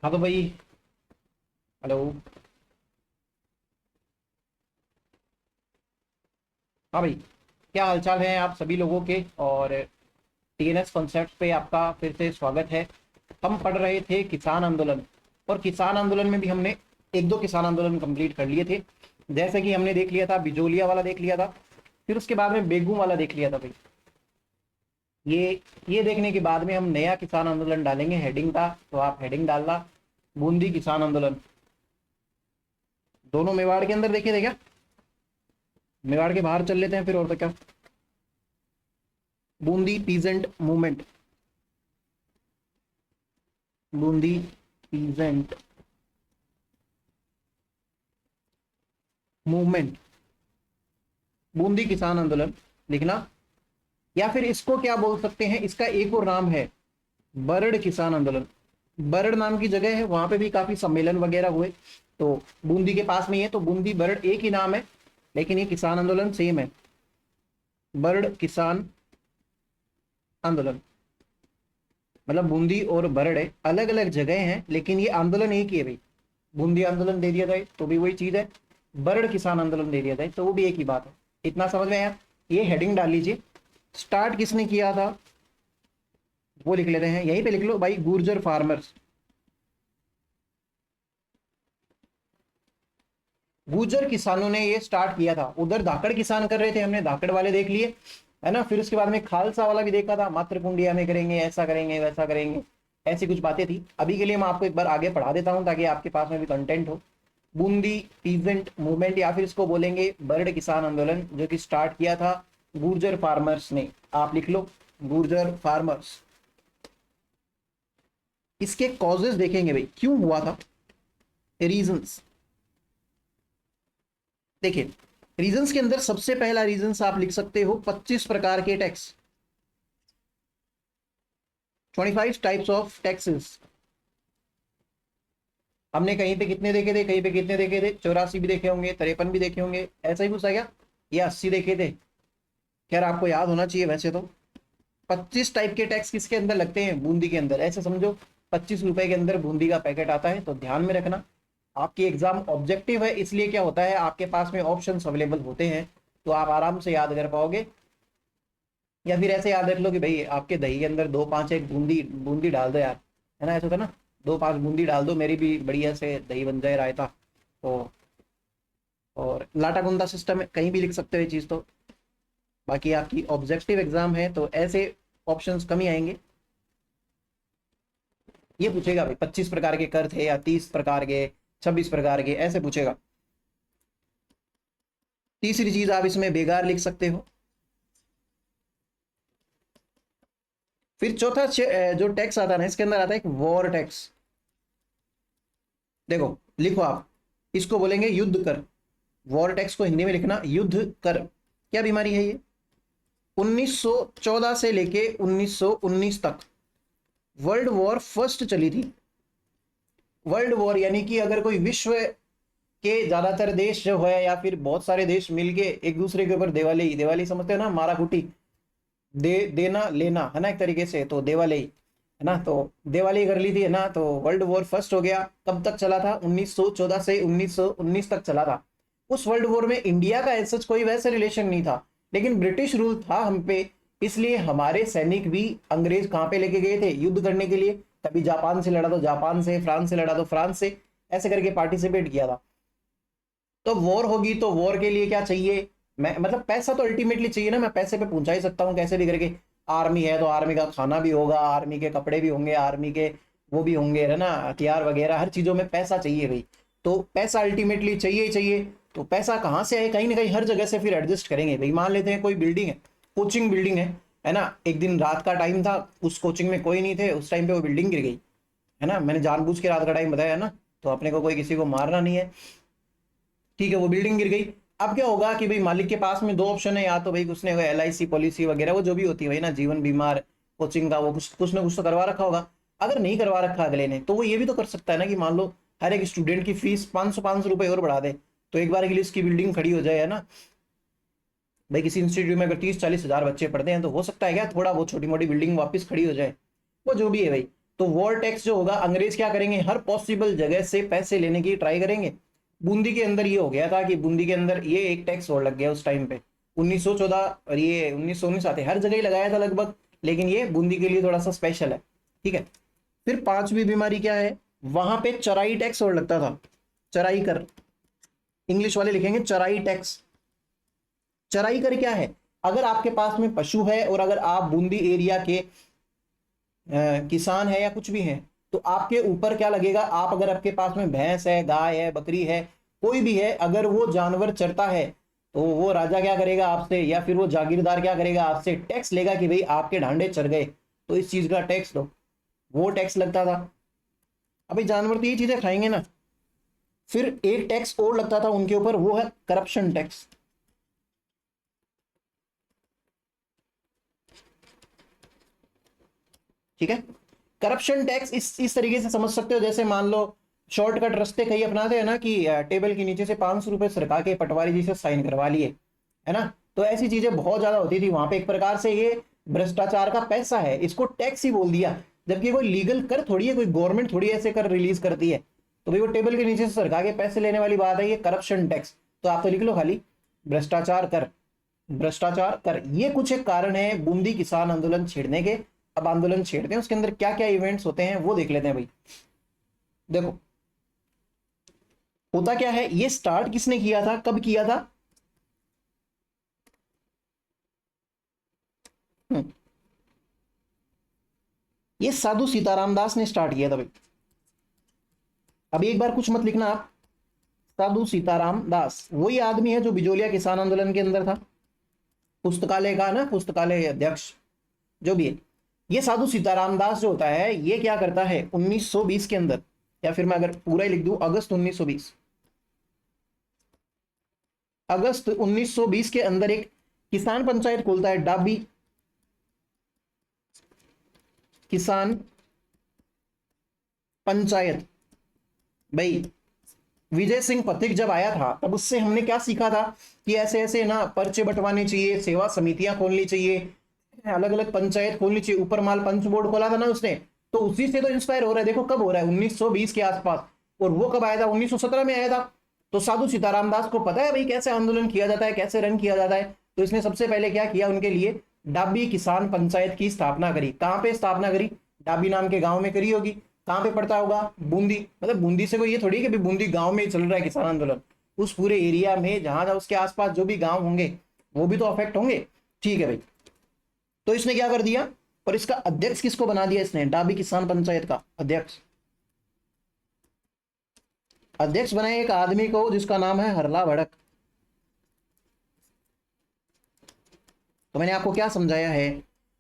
हाँ तो भाई। हेलो। हाँ भाई, क्या हालचाल है आप सभी लोगों के। और टीएनएस कॉन्सेप्ट पे आपका फिर से स्वागत है। हम पढ़ रहे थे किसान आंदोलन, और किसान आंदोलन में भी हमने एक दो किसान आंदोलन कंप्लीट कर लिए थे। जैसे कि हमने देख लिया था बिजोलिया वाला, देख लिया था। फिर उसके बाद में बेगू वाला देख लिया था भाई। ये देखने के बाद में हम नया किसान आंदोलन डालेंगे। हेडिंग था तो आप हेडिंग डालना, बूंदी किसान आंदोलन। दोनों मेवाड़ के अंदर देखे थे क्या? मेवाड़ के बाहर चल लेते हैं फिर, और तो क्या। Bundi peasant movement, Bundi peasant movement, Bundi किसान आंदोलन लिखना। या फिर इसको क्या बोल सकते हैं, इसका एक और नाम है बरड़ किसान आंदोलन। बरड़ नाम की जगह है, वहां पे भी काफी सम्मेलन वगैरह हुए। तो बूंदी के पास में ही है, तो बूंदी बरड़ एक ही नाम है, लेकिन ये किसान आंदोलन सेम है। बरड़ किसान आंदोलन मतलब बूंदी और बरड़ अलग अलग जगह हैं, लेकिन ये आंदोलन एक ही है भाई। बूंदी आंदोलन दे दिया जाए तो भी वही चीज है, बरड़ किसान आंदोलन दे दिया जाए तो वो भी एक ही बात है। इतना समझ में आया? ये हेडिंग डाल लीजिए। स्टार्ट किसने किया था वो लिख लेते हैं, यहीं पे लिख लो भाई, गुर्जर फार्मर्स। गुर्जर किसानों ने ये स्टार्ट किया था। उधर धाकड़ किसान कर रहे थे, हमने धाकड़ वाले देख लिए, है ना। फिर उसके बाद में खालसा वाला भी देखा था, मातृकुंडिया में करेंगे, ऐसा करेंगे वैसा करेंगे, ऐसी कुछ बातें थी। अभी के लिए मैं आपको एक बार आगे पढ़ा देता हूँ ताकि आपके पास में भी कंटेंट हो। बूंदी पीजेंट मूवमेंट, या फिर इसको बोलेंगे बरड़ किसान आंदोलन, जो कि स्टार्ट किया था गुर्जर फार्मर्स ने। आप लिख लो गुर्जर फार्मर्स। इसके कॉजेज देखेंगे भाई, क्यों हुआ था, रीजंस। देखिए, रीजंस के अंदर सबसे पहला रीजंस आप लिख सकते हो 25 प्रकार के टैक्स, 25 टाइप्स ऑफ टैक्सेस। हमने कहीं पे कितने देखे थे, कहीं पे कितने देखे थे, 84 भी देखे होंगे, 53 भी देखे होंगे, ऐसा ही कुछ था क्या? ये 80 देखे थे। खैर आपको याद होना चाहिए वैसे तो। 25 टाइप के टैक्स किसके अंदर लगते हैं, बूंदी के अंदर। ऐसे समझो 25 रुपए के अंदर बूंदी का पैकेट आता है, तो ध्यान में रखना। आपकी एग्जाम ऑब्जेक्टिव है, इसलिए क्या होता है, आपके पास में ऑप्शंस अवेलेबल होते हैं, तो आप आराम से याद कर पाओगे। या फिर ऐसे याद रख लो कि भाई आपके दही के अंदर दो पांच एक बूंदी बूंदी डाल दो यार, है ना, ऐसा होता है ना। दो पांच बूंदी डाल दो, मेरी भी बढ़िया से दही बन जाए, रायता। तो और लाटा गुंदा सिस्टम है, कहीं भी लिख सकते हो ये चीज़ तो। बाकी आपकी ऑब्जेक्टिव एग्जाम है तो ऐसे ऑप्शंस कम ही आएंगे। ये पूछेगा भाई 25 प्रकार के कर थे या 30 प्रकार के, 26 प्रकार के, ऐसे पूछेगा। तीसरी चीज आप इसमें बेगार लिख सकते हो। फिर चौथा जो टैक्स आता है ना, इसके अंदर आता है एक वॉर टैक्स। देखो, लिखो आप, इसको बोलेंगे युद्ध कर। वॉर टैक्स को हिंदी में लिखना युद्ध कर। क्या बीमारी है ये? 1914 से लेके 1919 तक वर्ल्ड वॉर फर्स्ट चली थी। वर्ल्ड वॉर यानी कि अगर कोई विश्व के ज्यादातर देश जो है, या फिर बहुत सारे देश मिलके एक दूसरे के ऊपर दिवाली, दिवाली समझते हो ना, मारा कुटी, देना लेना, है ना, एक तरीके से, तो दिवाली, है ना, तो दिवाली कर ली थी, है ना। तो वर्ल्ड वॉर फर्स्ट हो गया। कब तक चला था? 1914 से 1919 तक चला था। उस वर्ल्ड वॉर में इंडिया का ऐसा कोई वैसे रिलेशन नहीं था, लेकिन ब्रिटिश रूल था हम पे, इसलिए हमारे सैनिक भी अंग्रेज कहाँ पे लेके गए थे, युद्ध करने के लिए। कभी जापान से लड़ा तो जापान से, फ्रांस से लड़ा तो फ्रांस से, ऐसे करके पार्टिसिपेट किया था। तो वॉर होगी तो वॉर के लिए क्या चाहिए, मैं मतलब पैसा तो अल्टीमेटली चाहिए ना। मैं पैसे पे पहुंचा ही सकता हूँ कैसे भी करके। आर्मी है तो आर्मी का खाना भी होगा, आर्मी के कपड़े भी होंगे, आर्मी के वो भी होंगे, है ना, हथियार वगैरह, हर चीजों में पैसा चाहिए भाई। तो पैसा अल्टीमेटली चाहिए ही चाहिए। तो पैसा कहाँ से आए, कहीं ना कहीं हर जगह से फिर एडजस्ट करेंगे भाई। मान लेते हैं कोई बिल्डिंग है, कोचिंग बिल्डिंग है ना। एक दिन रात का टाइम था, उस कोचिंग में कोई नहीं थे, उस टाइम पे वो बिल्डिंग गिर गई, है ना। मैंने जानबूझ के रात का टाइम बताया, है ना। तो अपने को कोई किसी को मारना नहीं है, ठीक है। वो बिल्डिंग गिर गई। अब क्या होगा कि भाई मालिक के पास में दो ऑप्शन है, या तो भाई उसने LIC पॉलिसी वगैरह वो जो भी होती है भाई ना, जीवन बीमा, कोचिंग का, वो कुछ कुछ ना कुछ तो करवा रखा होगा। अगर नहीं करवा रखा अगले ने, तो वो ये भी तो कर सकता है ना कि मान लो हर एक स्टूडेंट की फीस 500 रुपए और बढ़ा दे, तो एक बार के लिए इसकी बिल्डिंग खड़ी हो जाए, है ना। भाई किसी इंस्टीट्यूट में अगर 30-40 हजार बच्चे पढ़ते हैं, तो हो सकता है क्या थोड़ा वो छोटी मोटी बिल्डिंग वापस खड़ी हो जाए, वो जो भी है भाई। तो वॉर टैक्स जो होगा, अंग्रेज क्या करेंगे, हर पॉसिबल जगह से पैसे लेने की ट्राई करेंगे। बूंदी के अंदर ये हो गया था कि बूंदी के अंदर ये एक टैक्स और लग गया उस टाइम पे 1914 और ये 1919 आते, हर जगह ही लगाया था लगभग, लेकिन ये बूंदी के लिए थोड़ा सा स्पेशल है। ठीक है, फिर पांचवी बीमारी क्या है, वहां पे चराई टैक्स और लगता था, चराई कर, इंग्लिश वाले लिखेंगे चराई टैक्स। चराई कर क्या है, अगर आपके पास में पशु है और अगर आप बूंदी एरिया के किसान है या कुछ भी है, तो आपके ऊपर क्या लगेगा, आप अगर आपके पास में भैंस है, गाय है, बकरी है, कोई भी है, अगर वो जानवर चरता है तो वो राजा क्या करेगा आपसे, या फिर वो जागीरदार क्या करेगा आपसे, टैक्स लेगा कि भाई आपके ढांडे चर गए तो इस चीज का टैक्स दो। वो टैक्स लगता था। अभी जानवर तो ये चीजें खाएंगे ना। फिर एक टैक्स और लगता था उनके ऊपर, वो है करप्शन टैक्स। ठीक है, करप्शन टैक्स इस तरीके से समझ सकते हो, जैसे मान लो शॉर्टकट रास्ते कई अपनाते हैं ना कि टेबल के नीचे से 500 रुपए सरका के पटवारी जी से साइन करवा लिए, है ना, तो ऐसी चीजें बहुत ज्यादा होती थी वहां पे। एक प्रकार से ये भ्रष्टाचार का पैसा है, इसको टैक्स ही बोल दिया, जबकि कोई लीगल कर थोड़ी है, कोई गवर्नमेंट थोड़ी ऐसे कर रिलीज करती है। तो भाई वो टेबल के नीचे से सरका के पैसे लेने वाली बात है, ये करप्शन टैक्स। तो आप तो लिख लो खाली भ्रष्टाचार कर, भ्रष्टाचार कर। ये कुछ एक कारण है बूंदी किसान आंदोलन छेड़ने के। अब आंदोलन छेड़ते हैं, उसके अंदर क्या क्या इवेंट्स होते हैं वो देख लेते हैं भाई। देखो होता क्या है, ये स्टार्ट किसने किया था, कब किया था, हम्म, ये साधु सीताराम दास ने स्टार्ट किया था भाई। अभी एक बार कुछ मत लिखना आप, साधु सीताराम दास वही आदमी है जो बिजोलिया किसान आंदोलन के अंदर था, पुस्तकालय का ना, पुस्तकालय अध्यक्ष जो भी है। ये साधु सीताराम दास जो होता है, ये क्या करता है 1920 के अंदर, या फिर मैं अगर पूरा ही लिख दूं अगस्त 1920, अगस्त 1920 के अंदर एक किसान पंचायत खोलता है, डाबी किसान पंचायत। भाई विजय सिंह पथिक जब आया था तब उससे हमने क्या सीखा था कि ऐसे ऐसे ना पर्चे बंटवाने चाहिए, सेवा समितियां खोलनी चाहिए, अलग अलग पंचायत खोलनी चाहिए। ऊपर माल पंच बोर्ड खोला था ना उसने, तो उसी से तो इंस्पायर हो रहा है। देखो कब हो रहा है, 1920 के आसपास। और वो कब आया था, 1917 में आया था। तो साधु सीताराम दास को पता है भाई कैसे आंदोलन किया जाता है, कैसे रन किया जाता है। तो इसने सबसे पहले क्या किया, उनके लिए डाबी किसान पंचायत की स्थापना करी। कहां पे स्थापना करी, डाबी नाम के गांव में करी होगी। कहां पे पड़ता होगा, बूंदी। मतलब बूंदी से कोई ये थोड़ी है कि बूंदी गांव में ही चल रहा है किसान आंदोलन, उस पूरे एरिया में जहां जहां उसके आसपास जो भी गांव होंगे वो भी तो अफेक्ट होंगे। ठीक है भाई, तो इसने क्या कर दिया, और इसका अध्यक्ष किसको बना दिया इसने, डाबी किसान पंचायत का अध्यक्ष। अध्यक्ष बनाए एक आदमी को जिसका नाम है हरला भड़क। तो मैंने आपको क्या समझाया है,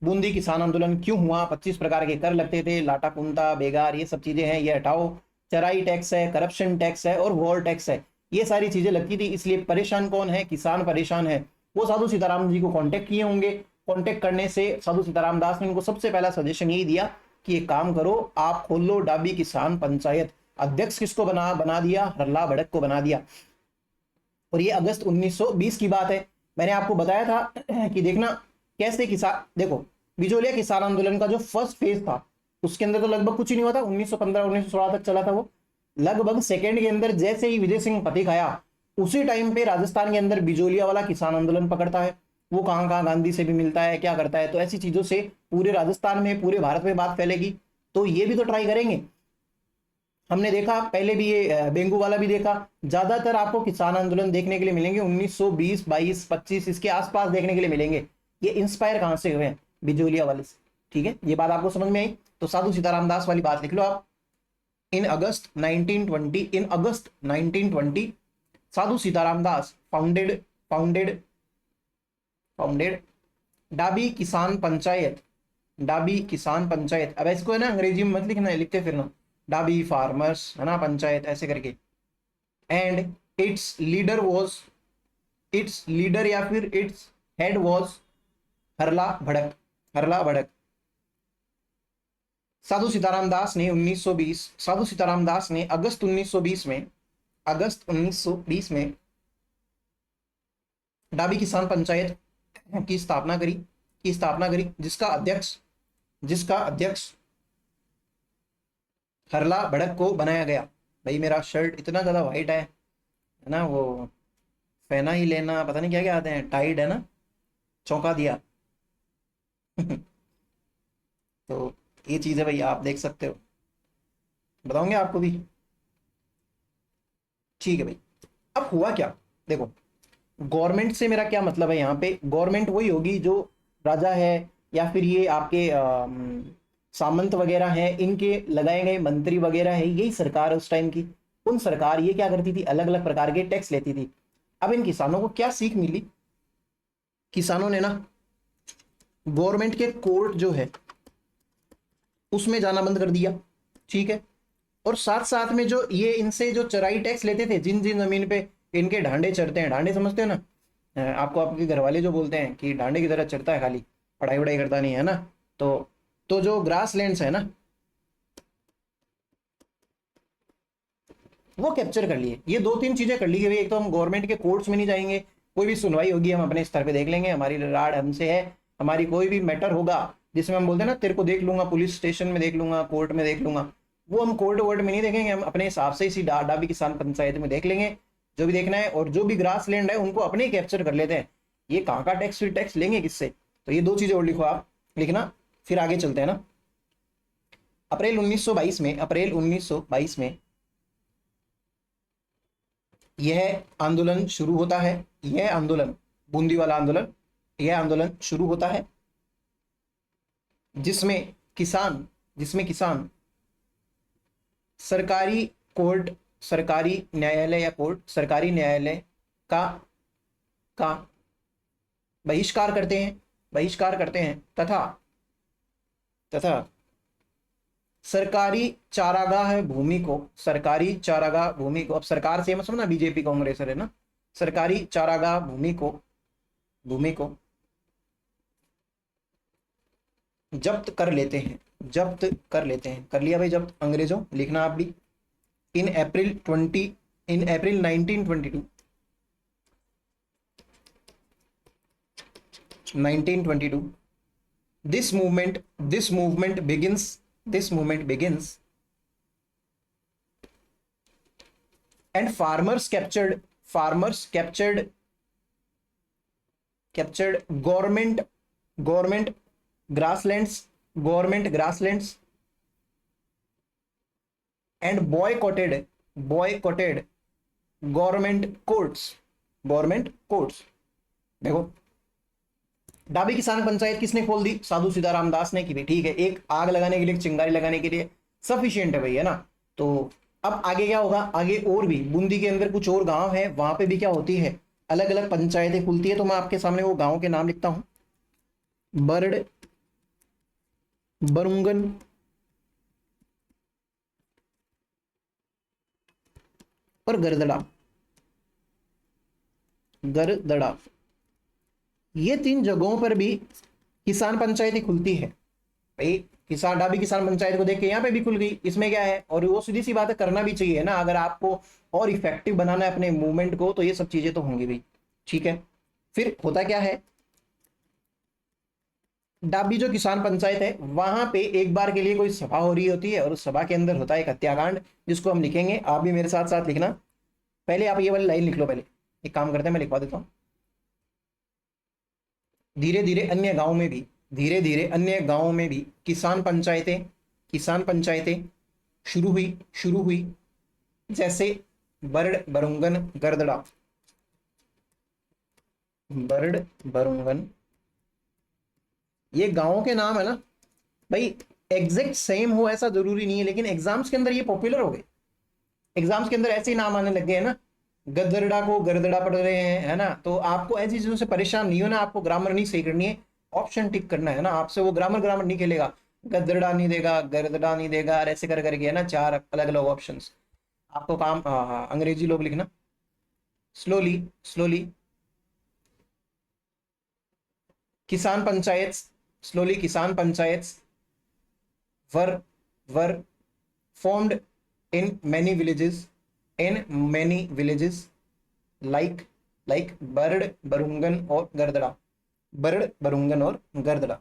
बूंदी किसान आंदोलन क्यों हुआ, 25 प्रकार के कर लगते थे, लाटा कुंता बेगार ये सब चीजें हैं, ये हटाओ। चराई टैक्स है, करप्शन टैक्स है और वॉर टैक्स है, ये सारी चीजें लगती थी। इसलिए परेशान कौन है, किसान परेशान है। वो साधु सीताराम जी को कांटेक्ट किए होंगे, कांटेक्ट करने से साधु सीताराम दास ने उनको सबसे पहला सजेशन यही दिया कि एक काम करो, आप खोल लो डाबी किसान पंचायत। अध्यक्ष किसको बना बना दिया, हरला भड़क को बना दिया। और ये अगस्त 1920 की बात है। मैंने आपको बताया था कि देखना कैसे किसान, देखो बिजोलिया किसान आंदोलन का जो फर्स्ट फेज था उसके अंदर तो लगभग कुछ ही नहीं हुआ था, 1915 1916 तक चला था वो। लगभग सेकेंड के अंदर जैसे ही विजय सिंह पथिक आया, उसी टाइम पे राजस्थान के अंदर बिजोलिया वाला किसान आंदोलन पकड़ता है। वो कहां कहां गांधी से भी मिलता है, क्या करता है, तो ऐसी चीजों से पूरे राजस्थान में, पूरे भारत में बात फैलेगी। तो ये भी तो ट्राई करेंगे। हमने देखा पहले भी, ये बेंगू वाला भी देखा। ज्यादातर आपको किसान आंदोलन देखने के लिए मिलेंगे 1920 22 25 इसके आसपास देखने के लिए मिलेंगे। ये इंस्पायर कहां से हुए हैं, बिजोलिया वाले से। ठीक है, ये बात आपको समझ में आई। तो साधु सीताराम दास वाली बात लिख लो आप। इन अगस्त 1920, इन अगस्त 1920 साधु सीताराम दास फाउंडेड फाउंडेड फाउंडेड डाबी किसान पंचायत, डाबी किसान पंचायत। अब इसको है ना अंग्रेजी में मत लिखना है, लिखते फिर ना डाबी फार्मर्स है ना पंचायत ऐसे करके। And it's leader was, it's leader या फिर इट्स हेड वॉज हरला भड़क, हरला भड़क। साधु सीताराम दास ने 1920, साधु सीताराम दास ने अगस्त 1920 में, अगस्त 1920 में डाबी किसान पंचायत की स्थापना करी, जिसका अध्यक्ष, जिसका अध्यक्ष हरला भड़क को बनाया गया। भाई मेरा शर्ट इतना ज्यादा वाइट है ना, वो फेना ही लेना, पता नहीं क्या क्या आते हैं, टाइड है ना, चौंका दिया। तो ये चीज है भाई, आप देख सकते हो, बताऊंगे आपको भी। ठीक है भाई। अब हुआ क्या, देखो, गवर्नमेंट से मेरा क्या मतलब है, यहाँ पे गवर्नमेंट वही होगी जो राजा है या फिर ये आपके सामंत वगैरह हैं, इनके लगाए गए मंत्री वगैरह है, यही सरकार है उस टाइम की। उन सरकार ये क्या करती थी, अलग अलग प्रकार के टैक्स लेती थी। अब इन किसानों को क्या सीख मिली, किसानों ने ना गवर्नमेंट के कोर्ट जो है उसमें जाना बंद कर दिया। ठीक है। और साथ साथ में जो ये इनसे जो चराई टैक्स लेते थे, जिन जिन जमीन पे इनके ढांडे चरते हैं, ढांडे समझते हो ना, आपको आपके घर वाले जो बोलते हैं कि ढांडे की तरह चरता है, खाली पढ़ाई वढ़ाई करता नहीं है ना, तो जो ग्रास लैंड्स है ना, वो कैप्चर कर लिए। ये दो तीन चीजें कर ली कि भाई, एक तो हम गवर्नमेंट के कोर्ट्स में नहीं जाएंगे, कोई भी सुनवाई होगी हम अपने स्तर पे देख लेंगे, हमारी राड हमसे है, हमारी कोई भी मैटर होगा जिसमें हम बोलते हैं ना तेरे को देख लूंगा, पुलिस स्टेशन में देख लूंगा, कोर्ट में देख लूंगा, वो हम कोर्ट वोर्ट में नहीं देखेंगे, हम अपने हिसाब से इसी डाबी किसान पंचायत में देख लेंगे जो भी देखना है। और जो भी ग्रास लैंड है उनको अपने ही कैप्चर कर लेते हैं। ये कहाँ का टैक्स, फिर टैक्स लेंगे किससे। तो ये दो चीजें और लिखो आप, लिखना, फिर आगे चलते हैं ना। अप्रैल 1922 में, अप्रैल 1922 में यह आंदोलन शुरू होता है। यह आंदोलन, बूंदी वाला आंदोलन, यह आंदोलन शुरू होता है जिसमें किसान सरकारी कोर्ट, सरकारी न्यायालय या कोर्ट, सरकारी न्यायालय का का बहिष्कार करते हैं, बहिष्कार करते हैं, तथा तथा सरकारी चारागाह भूमि को, सरकारी चारागाह भूमि को, अब सरकार से मत समझना बीजेपी कांग्रेस है ना, सरकारी चारागाह भूमि को जब्त कर लेते हैं, जब्त कर लेते हैं, कर लिया भाई जब्त अंग्रेजों, लिखना आप भी। इन अप्रैल 1922, 1922 this movement begins and farmers captured government grasslands, and boycotted government courts। देखो, डाबी किसान पंचायत किसने खोल दी, साधु सीताराम दास ने की भी। ठीक है, एक आग लगाने के लिए, चिंगारी लगाने के लिए सफिशियंट है भाई, है ना। तो अब आगे क्या होगा, आगे और भी बूंदी के अंदर कुछ और गांव है, वहां पे भी क्या होती है, अलग अलग पंचायतें खुलती है। तो मैं आपके सामने वो गांव के नाम लिखता हूं, बरड़, बरुंगन, और गरदड़ा। ये तीन जगहों पर भी किसान पंचायतें खुलती है भाई। किसान, डाबी किसान पंचायत को देख के यहाँ पे भी खुल गई, इसमें क्या है। और वो सीधी सी बात है, करना भी चाहिए ना, अगर आपको और इफेक्टिव बनाना है अपने मूवमेंट को, तो ये सब चीजें तो होंगी भाई। ठीक है, फिर होता क्या है, डाबी जो किसान पंचायत है वहां पे एक बार के लिए कोई सभा हो रही होती है, और उस सभा के अंदर होता है एक हत्याकांड, जिसको हम लिखेंगे, आप भी मेरे साथ साथ लिखना। पहले आप ये वाली लाइन लिख लो, पहले एक काम करते हैं, मैं लिखवा देता हूँ। धीरे धीरे अन्य गांव में भी, धीरे धीरे अन्य गांवों में भी किसान पंचायतें शुरू हुई, जैसे बरड़, बरुंगन, गरदड़ा, बरड़, बरुंगन, ये गांवों के नाम है ना भाई। एग्जैक्ट सेम हो ऐसा जरूरी नहीं है, लेकिन एग्जाम्स के अंदर ये पॉपुलर हो गए, एग्जाम्स के अंदर ऐसे ही नाम आने लग गए हैं ना। गदरड़ा को गरदड़ा पढ़ रहे हैं, है ना। तो आपको ऐसी चीजों से परेशान नहीं होना, आपको ग्रामर नहीं सही करनी है, ऑप्शन टिक करना है ना। आपसे वो ग्रामर नहीं खेलेगा, गदरड़ा नहीं देगा, गरदड़ा नहीं देगा, और ऐसे कर करके, है ना, चार अलग अलग ऑप्शन आपको काम। हाँ हाँ, अंग्रेजी लोग लिखना स्लोली स्लोली। किसान पंचायत, स्लोली किसान पंचायत वर वर formed in many villages like बरड़, बरुंगन और गरदड़ा, बरड़, बरुंगन और गरदड़ा।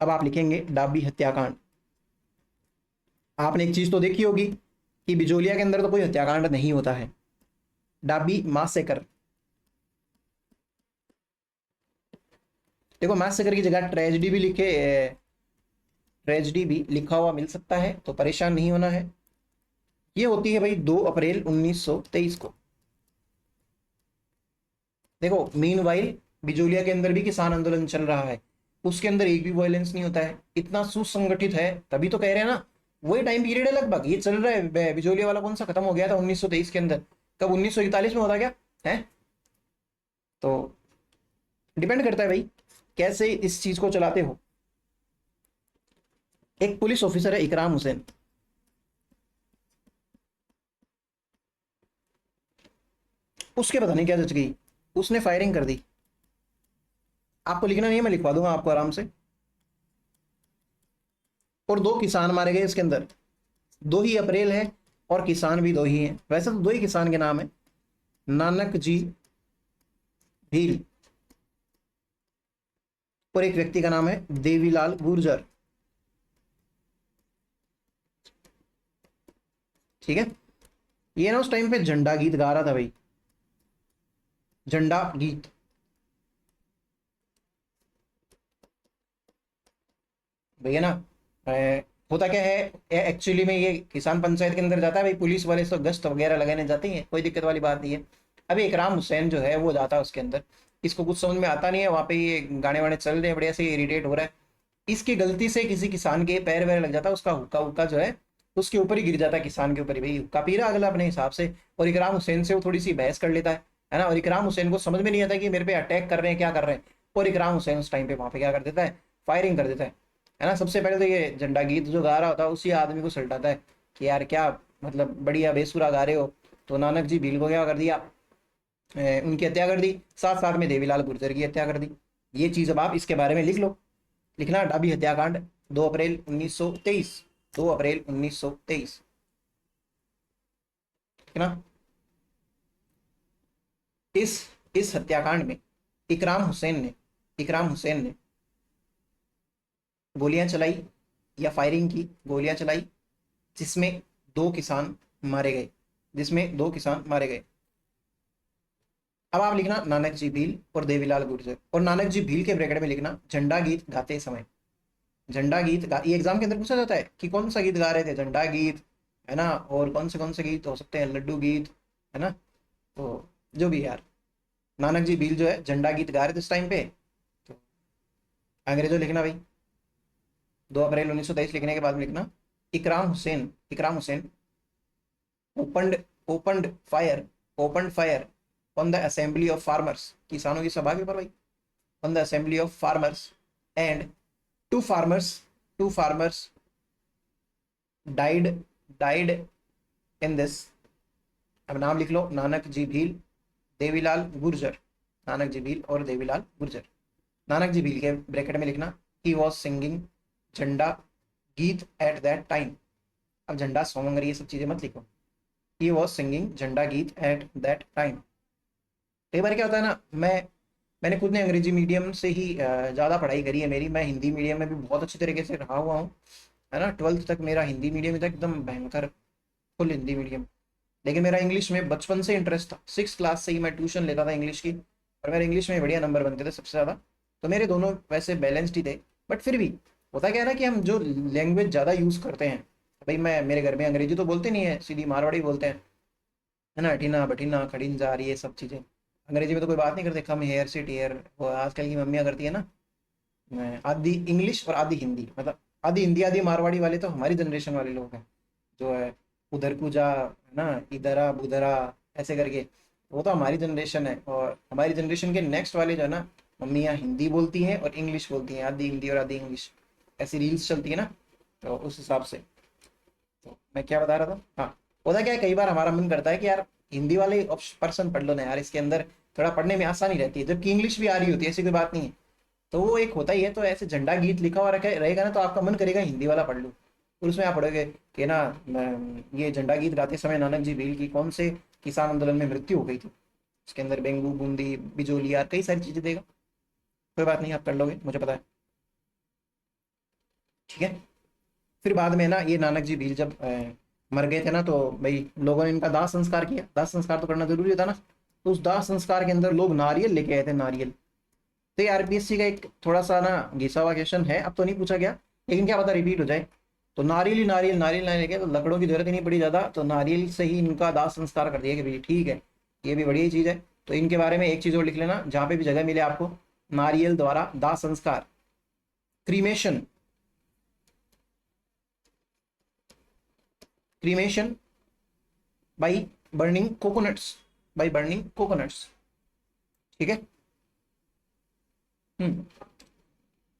अब आप लिखेंगे डाबी हत्याकांड। आपने एक चीज तो देखी होगी कि बिजोलिया के अंदर तो कोई हत्याकांड नहीं होता है। डाबी मासेकर, देखो मासेकर की जगह ट्रेजिडी भी लिखे, ट्रेजिडी भी लिखा हुआ मिल सकता है, तो परेशान नहीं होना है। ये होती है भाई 2 अप्रैल 1923 को। देखो मीनवाइल बिजोलिया के अंदर भी किसान आंदोलन चल रहा है, उसके अंदर एक भी वायलेंस नहीं होता है, इतना सुसंगठित है, तभी तो कह रहे हैं ना। वही टाइम पीरियड है लगभग, ये चल रहा है। बिजोलिया वाला कौन सा खत्म हो गया था 1923 के अंदर, कब 1941 में होता क्या है। तो डिपेंड करता है भाई कैसे इस चीज को चलाते हो। एक पुलिस ऑफिसर है इकराम हुसैन, उसके पता नहीं क्या जच गई, उसने फायरिंग कर दी। आपको लिखना नहीं है, मैं लिखवा दूंगा आपको आराम से। और 2 किसान मारे गए इसके अंदर, 2 ही अप्रैल है और किसान भी 2 ही हैं। वैसे तो 2 ही किसान के नाम है, नानक जी भील और एक व्यक्ति का नाम है देवीलाल गुर्जर। ठीक है, ये ना उस टाइम पे झंडा गीत गा रहा था भाई, झंडा गीत। भैया ना होता क्या है, एक्चुअली में ये किसान पंचायत के अंदर जाता है भाई, पुलिस वाले सब गश्त वगैरह लगाने जाते हैं, कोई दिक्कत वाली बात नहीं है। अभी इकराम हुसैन जो है वो जाता है उसके अंदर, इसको कुछ समझ में आता नहीं है, वहाँ पे ये गाने वाने चल रहे हैं, बढ़िया से इरिटेट हो रहा है। इसकी गलती से किसी किसान के पैर वैर लग जाता है, उसका हुक्का हुक्का जो है उसके ऊपर ही गिर जाता है, किसान के ऊपर ही भाई, हुक्का पी रहा अगला अपने हिसाब से, और इकराम हुसैन से वो थोड़ी सी बहस कर लेता है ना। और इकराम हुसैन को समझ में नहीं आता कि मेरे पे अटैक कर रहे हैं, क्या कर रहे हैं। और इकराम हुसैन उस टाइम पे वहाँ पे क्या कर देता है, फायरिंग कर देता है ना। सबसे पहले तो ये झंडा गीत जो गा रहा होता है उसी आदमी को सल्टाता है कि यार क्या मतलब बढ़िया बेसुरा गा रहे हो। तो नानक जी भील को क्या कर दिया, उनकी हत्या कर दी, साथ साथ में देवीलाल गुर्जर की हत्या कर दी। ये चीज अब आप इसके बारे में लिख लो, लिखना डाबी हत्याकांड 2 अप्रैल 1923, 2 अप्रैल 1923, है ना। इस इस हत्याकांड में इकराम हुसैन ने गोलियां चलाई या फायरिंग की, गोलियां चलाई, जिसमें 2 किसान मारे गए, जिसमें 2 किसान मारे गए। अब आप लिखना नानक जी भील और देवीलाल गुर्जर, और नानक जी भील के ब्रैकेट में लिखना झंडा गीत गाते समय। झंडा गीत ये एग्जाम के अंदर पूछा जाता है कि कौन सा गीत गा रहे थे, झंडा गीत है ना, और कौन से गीत हो सकते हैं, लड्डू गीत है ना। तो जो भी यार, नानक जी भील जो है झंडा गीत गा रहे थे इस टाइम पे। तो अंग्रेजों लिखना भाई 2 अप्रैल 1923 लिखने के बाद में लिखना Ikram Hussain opened opened fire opened fire on the assembly of farmers, किसानों की सभा के ऊपर भाई, on the assembly of farmers, and two farmers two farmers died died in this. अब नाम लिख लो, नानक जी भील, देवीलाल गुर्जर, नानक जी भील और देवीलाल गुर्जर। नानक जी भील के ब्रैकेट में लिखना ही वॉज सिंगिंग झंडा गीत एट दैट टाइम। अब झंडा सॉन्ग ये सब चीजें मत लिखो, ही वॉज सिंगिंग झंडा गीत एट दैट टाइम। कई बार क्या होता है ना, मैंने खुद ने अंग्रेजी मीडियम से ही ज़्यादा पढ़ाई करी है मेरी, मैं हिंदी मीडियम में भी बहुत अच्छी तरीके से रहा हुआ हूँ, है ना। 12th तक मेरा हिंदी मीडियम ही था, एकदम भयंकर फुल हिंदी मीडियम। लेकिन मेरा इंग्लिश में बचपन से इंटरेस्ट था, 6 क्लास से ही मैं ट्यूशन लेता था इंग्लिश की, और मेरे इंग्लिश में बढ़िया नंबर बनते थे सबसे ज़्यादा। तो मेरे दोनों वैसे बैलेंस्ड ही थे। बट फिर भी होता क्या है ना कि हम जो लैंग्वेज ज़्यादा यूज़ करते हैं, भाई मैं मेरे घर में अंग्रेजी तो बोलते नहीं है, सीधी मारवाड़ी बोलते हैं, है ना। अठीना बठीना खड़ीन जा रही है सब चीज़ें, अंग्रेजी में तो कोई बात नहीं करते, कम हेयर से टेयर, वो आजकल की मम्मियाँ करती है ना। आधी इंग्लिश और आधी हिंदी, मतलब आधी हिंदी आधी मारवाड़ी वाले तो हमारी जनरेशन वाले लोग हैं, जो है उधर को जा है ना, इधरा बुधरा ऐसे करके, वो तो हमारी जनरेशन है। और हमारी जनरेशन के नेक्स्ट वाले जो है ना, मम्मियाँ हिंदी बोलती हैं और इंग्लिश बोलती हैं, आधी हिंदी और आधी इंग्लिश, ऐसी रील्स चलती है ना। तो उस हिसाब से, तो मैं क्या बता रहा था, हाँ, होता क्या है कई बार हमारा मन करता है कि यार हिंदी वाले पर्सन पढ़ लो ना यार, इसके अंदर थोड़ा पढ़ने में आसानी रहती है, जबकि इंग्लिश भी आ रही होती है, ऐसी कोई बात नहीं है। तो वो एक होता ही है, तो ऐसे झंडा गीत लिखा हुआ रखे रहेगा ना, तो आपका मन करेगा हिंदी वाला पढ़ लूँ। और उसमें आप पढ़ोगे कि ना ये झंडा गीत गाते समय नानक जी भील की कौन से किसान आंदोलन में मृत्यु हो गई थी, उसके अंदर बेंगू बूंदी बिजोलिया कई सारी चीजें देगा। कोई बात नहीं, आप कर लोगे, मुझे पता है। ठीक है, फिर बाद में ना ये नानक जी भील जब मर गए थे ना, तो भाई लोगों ने इनका दाह संस्कार किया। दाह संस्कार तो करना जरूरी होता ना, तो उस दाह संस्कार के अंदर लोग नारियल लेके आए थे, नारियल। तो ये आरपीएससी का एक थोड़ा सा ना घिसा हुआ क्वेश्चन है, अब तो नहीं पूछा गया, लेकिन क्या पता रिपीट हो जाए। तो नारियल ही नारियल, नारियल ना लेके तो लकड़ों की जरूरत ही नहीं पड़ी ज़्यादा, तो नारियल से ही इनका दाह संस्कार कर दिया कि भाई ठीक है, ये भी बढ़िया चीज़ है। तो इनके बारे में एक चीज़ और लिख लेना, जहाँ पे भी जगह मिले आपको, नारियल द्वारा दाह संस्कार, cremation, cremation by burning coconuts, by burning coconuts, ठीक है।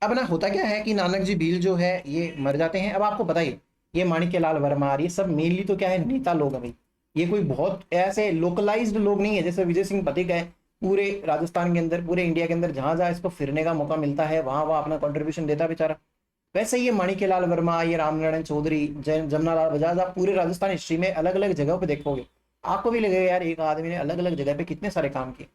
अब ना होता क्या है कि नानक जी भील जो है ये मर जाते हैं। अब आपको पता ही है, ये माणिक्यलाल वर्मा और ये सब मेनली तो क्या है, नेता लोग हैं भाई। ये कोई बहुत ऐसे लोकलाइज्ड लोग नहीं है, जैसे विजय सिंह पथिक है, पूरे राजस्थान के अंदर, पूरे इंडिया के अंदर जहां जहां इसको फिरने का मौका मिलता है वहां वहां अपना कंट्रीब्यूशन देता है बेचारा। वैसे ही ये माणिक्यलाल वर्मा, ये रामनारायण चौधरी, जमुना लाल बजाज, आप पूरे राजस्थान हिस्ट्री में अलग अलग जगहों पे देखोगे, आपको भी लगेगा यार एक आदमी ने अलग अलग जगह पे कितने सारे काम किए।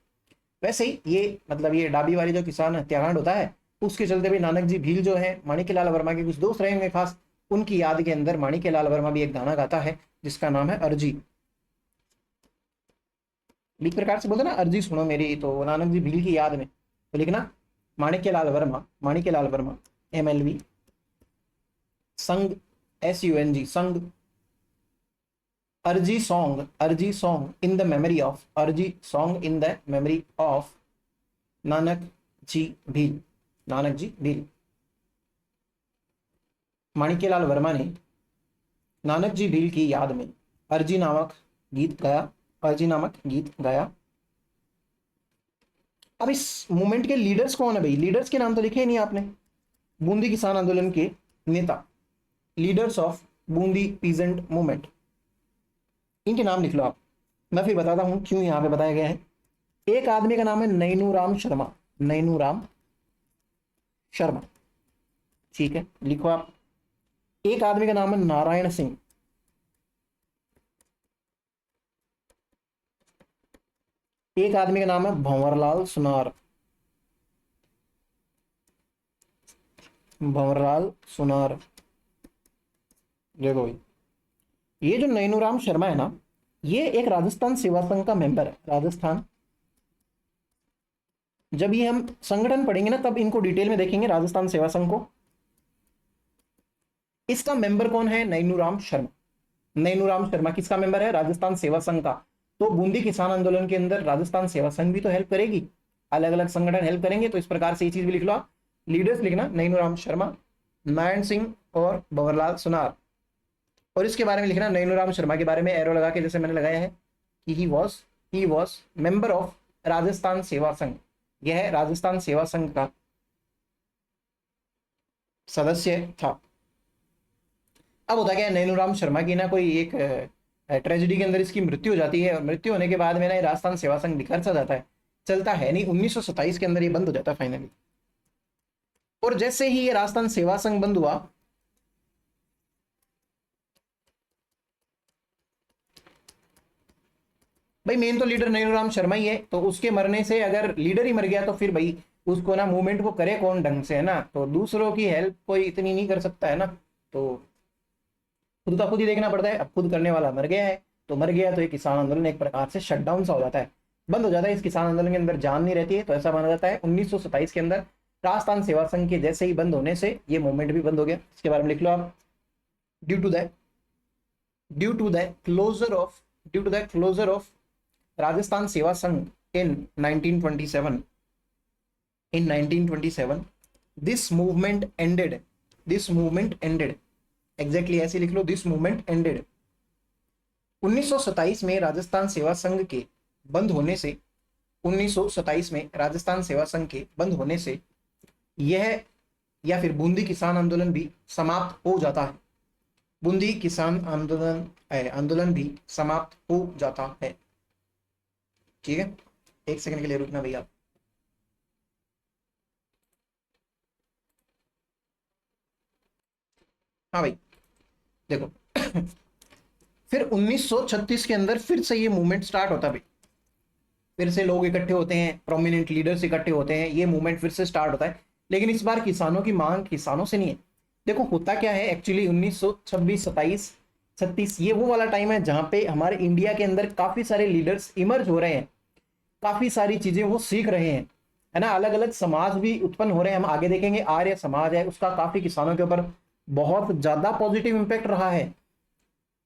वैसे ही ये मतलब ये डाबी वाली जो किसान हत्याकांड होता है, उसके चलते भी नानक जी भील जो है, माणिक्यलाल वर्मा के कुछ दोस्त रहे होंगे खास, उनकी याद के अंदर माणिक्यलाल वर्मा भी एक गाना गाता है जिसका नाम है अर्जी। एक प्रकार से बोलते ना, अर्जी सुनो मेरी, तो नानक जी भील की याद में तो लिखना माणिक्यलाल वर्मा, माणिक्यलाल वर्मा, MLV, संग, SUNG, संग, अर्जी song in the memory of, अर्जी song in the memory of Nanak ji Bhil, Nanak ji Bhil. Manikyalal Verma ने नानक जी भील की याद में अर्जी नामक गीत गाया, अर्जी नामक गीत गाया। अब इस मूवमेंट के लीडर्स कौन है भाई, लीडर्स के नाम तो लिखे ही नहीं आपने। बूंदी किसान आंदोलन के नेता, leaders of Bundi peasant movement, इनके नाम लिख लो आप। मैं फिर बताता हूं क्यों यहां पे बताया गया है। एक आदमी का नाम है नैनूराम शर्मा, नैनूराम शर्मा, ठीक है, लिखो आप। एक आदमी का नाम है नारायण सिंह, एक आदमी का नाम है भंवरलाल सुनार, भंवरलाल सुनार। देखो भाई, ये जो नैनूराम शर्मा है ना, ये एक राजस्थान सेवा संघ का मेंबर है, राजस्थान। जब ये हम संगठन पढ़ेंगे ना तब इनको डिटेल में देखेंगे, राजस्थान सेवा संघ को। इसका मेंबर कौन है, नैनूराम शर्मा। नैनूराम शर्मा किसका मेंबर है, राजस्थान सेवा संघ का। तो बूंदी किसान आंदोलन के अंदर राजस्थान सेवा संघ भी तो हेल्प करेगी, अलग अलग संगठन हेल्प करेंगे, तो इस प्रकार से ये चीज भी लिख लो आप। लीडर्स लिखना नैनूराम शर्मा, नारायण सिंह और भंवरलाल सुनार। और इसके बारे में लिखना नैनूराम शर्मा के बारे में एरो लगा के, जैसे मैंने लगाया है कि he was member of Rajasthan Seva संघ, यह राजस्थान सेवा संघ का सदस्य था। अब होता क्या है, नैनूराम शर्मा की ना कोई एक ट्रेजेडी के अंदर इसकी मृत्यु हो जाती है, और मृत्यु होने के बाद में ना ये राजस्थान सेवा संघ बिखर सा जाता है, चलता है नहीं। 1927 के अंदर ये बंद हो जाता है फाइनली। और जैसे ही ये राजस्थान सेवा संघ बंद हुआ, भाई मेन तो लीडर नैनूराम शर्मा ही है, तो उसके मरने से अगर लीडर ही मर गया तो फिर भाई उसको ना मूवमेंट को करे कौन ढंग से, है ना। तो दूसरों की हेल्प कोई इतनी नहीं कर सकता है ना, तो खुद का खुद ही देखना पड़ता है। अब खुद करने वाला मर गया है, तो मर गया तो ये किसान आंदोलन एक प्रकार से शटडाउन सा हो जाता है, बंद हो जाता है। इस किसान आंदोलन के अंदर जान नहीं रहती है, तो ऐसा माना जाता है 1927 के अंदर राजस्थान सेवा संघ के जैसे ही बंद होने से ये मूवमेंट भी बंद हो गया। इसके बारे में लिख लो आप। Due to the closure of Rajasthan Seva Sangh in 1927, this movement ended, exactly ऐसे लिख लो, दिस मूवमेंट एंडेड। 1927 में राजस्थान सेवा संघ के बंद होने से, 1927 में राजस्थान सेवा संघ के बंद होने से यह या फिर बूंदी किसान आंदोलन भी समाप्त हो जाता है। बूंदी किसान आंदोलन भी समाप्त हो जाता है, ठीक है। एक सेकंड के लिए रुकना भैया। हाँ भाई देखो फिर 1936 के अंदर फिर से ये मूवमेंट स्टार्ट होता है भाई, फिर से लोग इकट्ठे होते हैं, प्रोमिनेंट लीडर्स इकट्ठे होते हैं, ये मूवमेंट फिर से स्टार्ट होता है। लेकिन इस बार किसानों की मांग किसानों से नहीं है, देखो होता क्या है एक्चुअली, 1926, 27, 36 ये वो वाला टाइम है जहां पे हमारे इंडिया के अंदर काफी सारे लीडर्स इमर्ज हो रहे हैं, काफी सारी चीजें वो सीख रहे हैं, है ना। अलग अलग समाज भी उत्पन्न हो रहे हैं, हम आगे देखेंगे। आर्य समाज है, उसका काफी किसानों के ऊपर बहुत ज्यादा पॉजिटिव इंपैक्ट रहा है।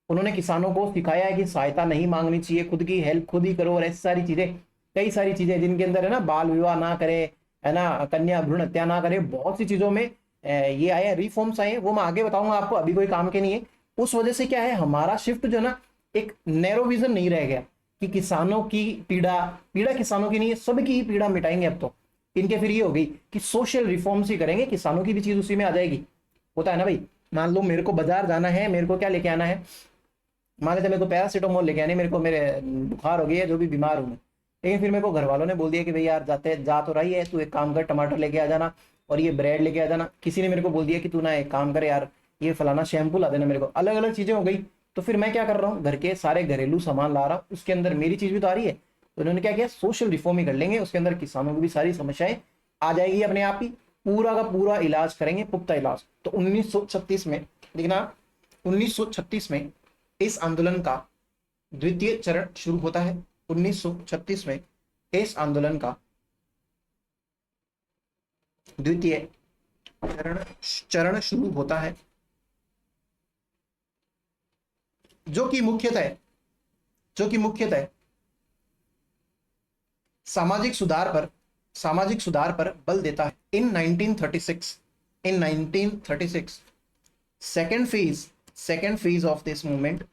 उन्होंने किसानों को सिखाया है कि सहायता नहीं मांगनी चाहिए, खुद की हेल्प खुद ही करो, और ऐसी सारी चीजें, कई सारी चीजें जिनके अंदर है ना, बाल विवाह ना करे, है ना, कन्या भ्रूण हत्या ना करे, बहुत सी चीजों में ये आए हैं, रिफॉर्म्स आए हैं, वो मैं आगे बताऊंगा आपको, अभी कोई काम के नहीं है। उस वजह से क्या है, हमारा शिफ्ट जो है ना, एक नैरो विजन नहीं रह गया कि किसानों की पीड़ा, पीड़ा किसानों की नहीं है, सबकी ही पीड़ा मिटाएंगे अब तो। इनके फिर ये हो गई कि सोशल रिफॉर्म्स ही करेंगे, किसानों की भी चीज उसी में आ जाएगी। होता है ना भाई, मान लो मेरे को बाजार जाना है, मेरे को क्या लेके आना है, मान लेते मेरे को पैरासीटामोल लेके आने, मेरे को मेरे बुखार हो गई है, जो भी बीमार हूं मैं, लेकिन फिर मेरे को घर वालों ने बोल दिया कि भाई यार जाते जा तो रही है, तू एक काम कर, टमाटर लेके आ जाना और ये ब्रेड लेके आ जाना। किसी ने मेरे को बोल दिया कि तू ना एक काम कर यार, ये फलाना शैम्पू ला देना मेरे को, अलग अलग चीजें हो गई। तो फिर मैं क्या कर रहा हूँ, घर के सारे घरेलू सामान ला रहा हूँ, उसके अंदर मेरी चीज भी तो आ रही है। तो इन्होंने क्या किया, सोशल रिफॉर्म ही कर लेंगे, उसके अंदर किसानों की भी सारी समस्याएं आ जाएगी अपने आप ही, पूरा का पूरा इलाज करेंगे, पुख्ता इलाज। तो 1936 में, देखना, 1936 में इस आंदोलन का द्वितीय चरण शुरू होता है। 1936 में इस आंदोलन का द्वितीय चरण चरण शुरू होता है, जो कि मुख्यतः जो कि मुख्यतः सामाजिक सुधार पर सामाजिक सुधार पर बल देता है। इन 1936 second phase of this movement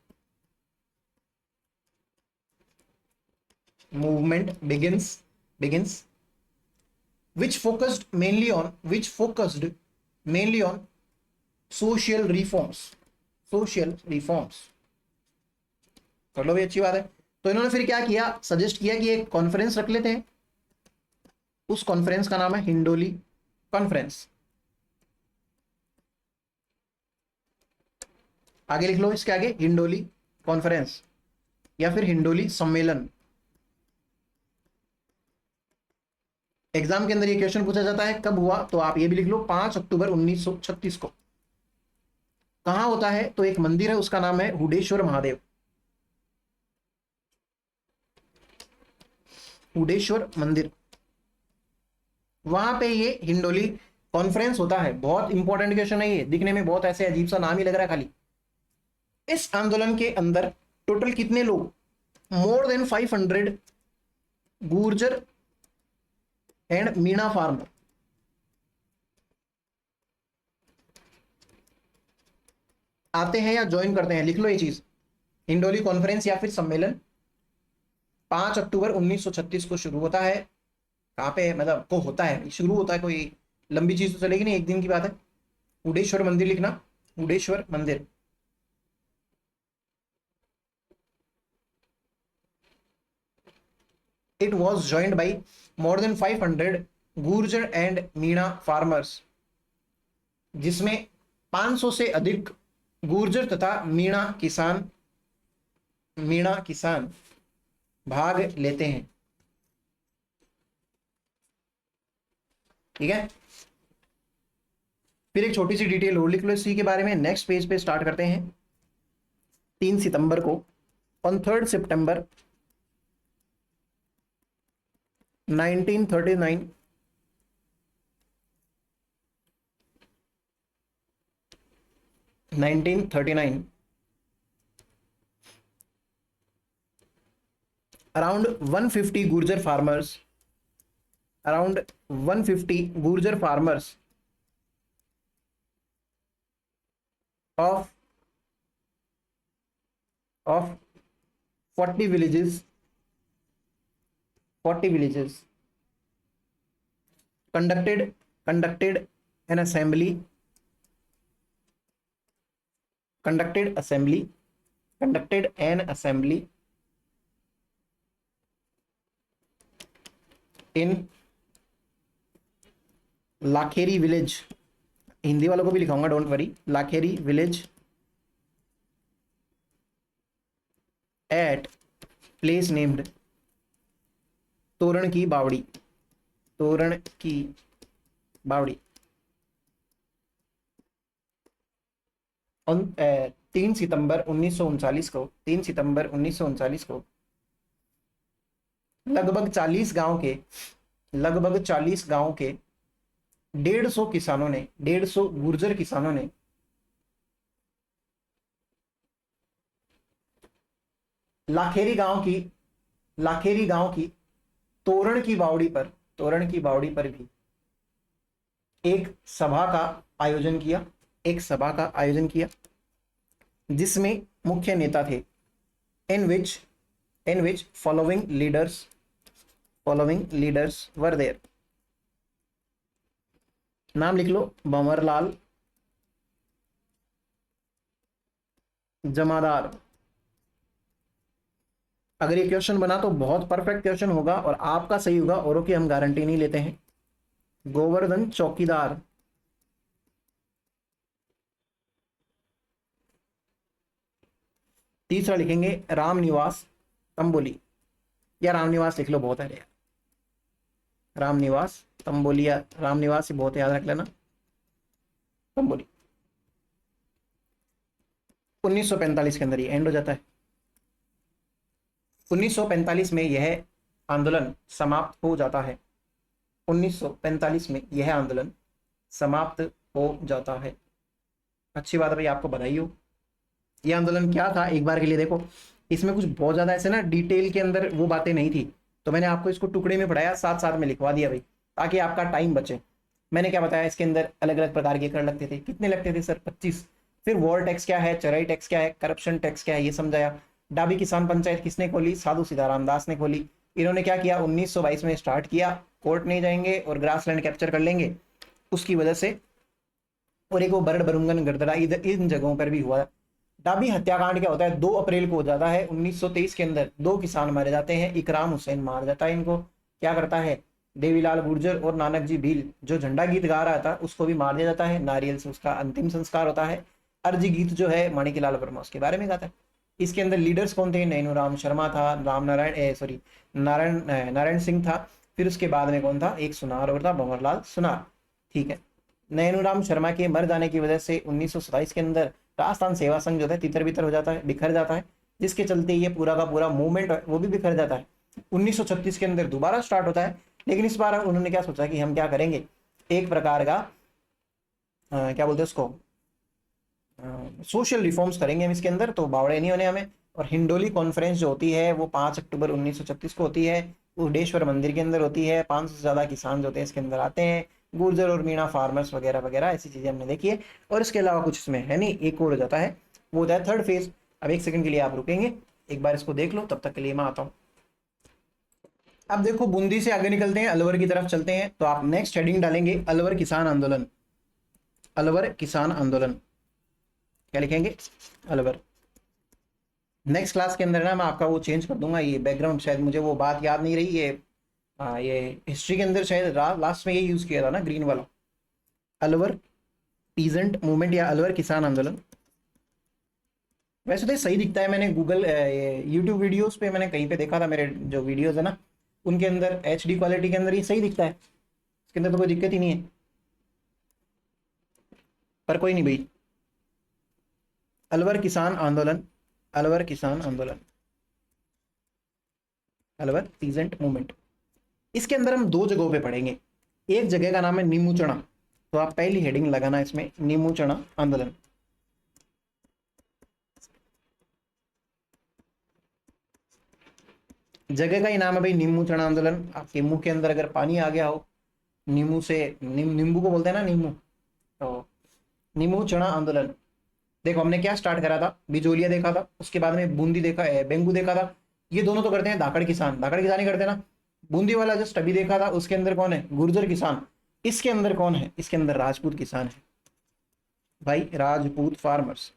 begins which focused mainly on social reforms। चलो भी अच्छी बात है। तो इन्होंने फिर क्या किया, सजेस्ट किया कि एक कॉन्फ्रेंस रख लेते हैं। उस कॉन्फ्रेंस का नाम है हिंडोली कॉन्फ्रेंस। आगे लिख लो, इसके आगे हिंडोली कॉन्फ्रेंस या फिर हिंडोली सम्मेलन। एग्जाम के अंदर ये क्वेश्चन पूछा जाता है कब हुआ, तो आप ये भी लिख लो 5 अक्टूबर 1936 को। कहां होता है, तो एक मंदिर है, उसका नाम है हुडेश्वर महादेव। हुडेश्वर मंदिर, वहां पे ये हिंडोली कॉन्फ्रेंस होता है। बहुत इंपॉर्टेंट क्वेश्चन है ये, दिखने में बहुत ऐसे अजीब सा नाम ही लग रहा है खाली। इस आंदोलन के अंदर टोटल कितने लोग, more than 500 Gurjar and Meena farmer आते हैं या ज्वाइन करते हैं। लिख लो ये चीज, हिंडोली कॉन्फ्रेंस या फिर सम्मेलन 5 अक्टूबर 1936 को शुरू होता है। कहाँ पे, मतलब को होता है, शुरू होता है, कोई लंबी चीज तो चलेगी नहीं, एक दिन की बात है। उडेश्वर मंदिर लिखना, उडेश्वर मंदिर। It was joined by more than 500 Gurjar and Meena farmers, जिसमें 500 से अधिक गुर्जर तथा मीणा किसान भाग लेते हैं। ठीक है, फिर एक छोटी सी डिटेल और लिख लो इसी के बारे में। नेक्स्ट पेज पे स्टार्ट करते हैं। 3 सितंबर को, on 3 September 1939 1939 around 150 Gurjar farmers, around 150 Gurjar farmers of 40 villages conducted an assembly conducted an assembly in Lakheri village. Hindi वालों को भी लिखाऊंगा, don't worry. Lakheri village at place named Toran की बावड़ी, तोरण की बावड़ी। तीन सितंबर 1939 को लगभग 40 गांव के 150 किसानों ने, 150 गुर्जर किसानों ने लाखेरी गांव की तोरण की बावड़ी पर भी एक सभा का आयोजन किया जिसमें मुख्य नेता थे, in which following leaders were there. नाम लिख लो, भंवरलाल जमादार। अगर ये क्वेश्चन बना तो बहुत परफेक्ट क्वेश्चन होगा और आपका सही होगा, औरों की हम गारंटी नहीं लेते हैं। गोवर्धन चौकीदार। तीसरा लिखेंगे रामनिवास तंबोली, या रामनिवास लिख लो, बहुत है यार, रामनिवास तंबोली या रामनिवास ही बहुत है, याद रख लेना, तंबोली। 1945 के अंदर ये एंड हो जाता है। 1945 में यह आंदोलन समाप्त हो जाता है। 1945 में यह आंदोलन समाप्त हो जाता है। अच्छी बात है भाई, आपको बधाई हो। यह आंदोलन क्या था, एक बार के लिए देखो, इसमें कुछ बहुत ज्यादा ऐसे ना डिटेल के अंदर वो बातें नहीं थी, तो मैंने आपको इसको टुकड़े में पढ़ाया, साथ साथ में लिखवा दिया भाई, ताकि आपका टाइम बचे। मैंने क्या बताया, इसके अंदर अलग अलग प्रकार के कर लगते थे। कितने लगते थे सर? 25। फिर वॉर टैक्स क्या है, चराई टैक्स क्या है, करप्शन टैक्स क्या है, ये समझाया। डाबी किसान पंचायत किसने खोली? साधु सीताराम दास ने खोली। इन्होंने क्या किया, 1922 में स्टार्ट किया, कोर्ट नहीं जाएंगे और ग्रास लैंड कैप्चर कर लेंगे, उसकी वजह से। और एक वो बरड़ बरुंगन गड़दड़ा, इधर इन जगहों पर भी हुआ। डाबी हत्याकांड क्या होता है, 2 अप्रैल को हो जाता है 1923 के अंदर। 2 किसान मारे जाते हैं, इकराम हुसैन मार जाता है इनको। क्या करता है, देवीलाल गुर्जर और नानक जी भील, जो झंडा गीत गा रहा था, उसको भी मार दिया जाता है। नारियल से उसका अंतिम संस्कार होता है। अर्जी गीत जो है माणिकलाल वर्मा उसके बारे में गाता है। इसके अंदर लीडर्स कौन थे? नैनूराम शर्मा था, नारायण सिंह था। फिर उसके बाद में कौन था? एक सुनार और था, भंवरलाल सुनार। ठीक है। नैनूराम शर्मा के मर जाने की वजह से 1927 के अंदर राजस्थान सेवा संघ जो है तितर बितर हो जाता है, बिखर जाता है, जिसके चलते ये पूरा का पूरा मूवमेंट वो भी बिखर जाता है। 1936 के अंदर दोबारा स्टार्ट होता है, लेकिन इस बार उन्होंने क्या सोचा कि हम क्या करेंगे, एक प्रकार का क्या बोलते हैं उसको, सोशल रिफॉर्म्स करेंगे हम इसके अंदर, तो बावड़े नहीं होने हमें। और हिंडोली कॉन्फ्रेंस जो होती है वो 5 अक्टूबर 1936 को होती है, उडेश्वर मंदिर के अंदर होती है। 500 से ज़्यादा किसान जो होते हैं इसके अंदर आते हैं, गुर्जर और मीणा फार्मर्स वगैरह वगैरह, ऐसी चीज़ें हमने देखी है। और इसके अलावा कुछ इसमें है नहीं, एक और हो जाता है, वो होता है थर्ड फेज। अब एक सेकंड के लिए आप रुकेंगे, एक बार इसको देख लो, तब तक के लिए मैं आता हूँ। अब देखो, बूंदी से आगे निकलते हैं, अलवर की तरफ चलते हैं, तो आप नेक्स्ट हेडिंग डालेंगे अलवर किसान आंदोलन। अलवर किसान आंदोलन क्या लिखेंगे? अलवर। नेक्स्ट क्लास के अंदर ना मैं आपका वो चेंज कर दूंगा, ये बैकग्राउंड, शायद मुझे वो बात याद नहीं रही, ये हिस्ट्री के अंदर शायद लास्ट में ये यूज किया था ना, ग्रीन वाला। अलवर पीजेंट मूवमेंट या अलवर किसान आंदोलन। वैसे तो सही दिखता है, मैंने गूगल यूट्यूब वीडियोस पे मैंने कहीं पे देखा था, मेरे जो वीडियोस है ना उनके अंदर HD क्वालिटी के अंदर ये सही दिखता है, इसके अंदर तो कोई दिक्कत ही नहीं है। पर कोई नहीं भाई, अलवर किसान आंदोलन, अलवर किसान आंदोलन, अलवर पीजेंट मूवमेंट। इसके अंदर हम 2 जगहों पे पढ़ेंगे। एक जगह का नाम है नीमूचना, तो आप पहली हेडिंग लगाना इसमें, नीमूचना आंदोलन। जगह का ही नाम है भाई नीमूचना आंदोलन। आपके मुंह के अंदर अगर पानी आ गया हो, नींबू से, नींबू को बोलते हैं ना नींबू, तो नीमूचना आंदोलन। देखो हमने क्या स्टार्ट करा था, बिजोलिया देखा था, उसके बाद में बूंदी देखा है, बेंगू देखा था। ये दोनों तो करते हैं धाकड़ किसान, धाकड़ किसान ही करते हैं ना। बूंदी वाला जस्ट अभी देखा था, उसके अंदर कौन है? गुर्जर किसान। इसके अंदर कौन है? इसके अंदर राजपूत किसान है भाई, राजपूत फार्मर्स।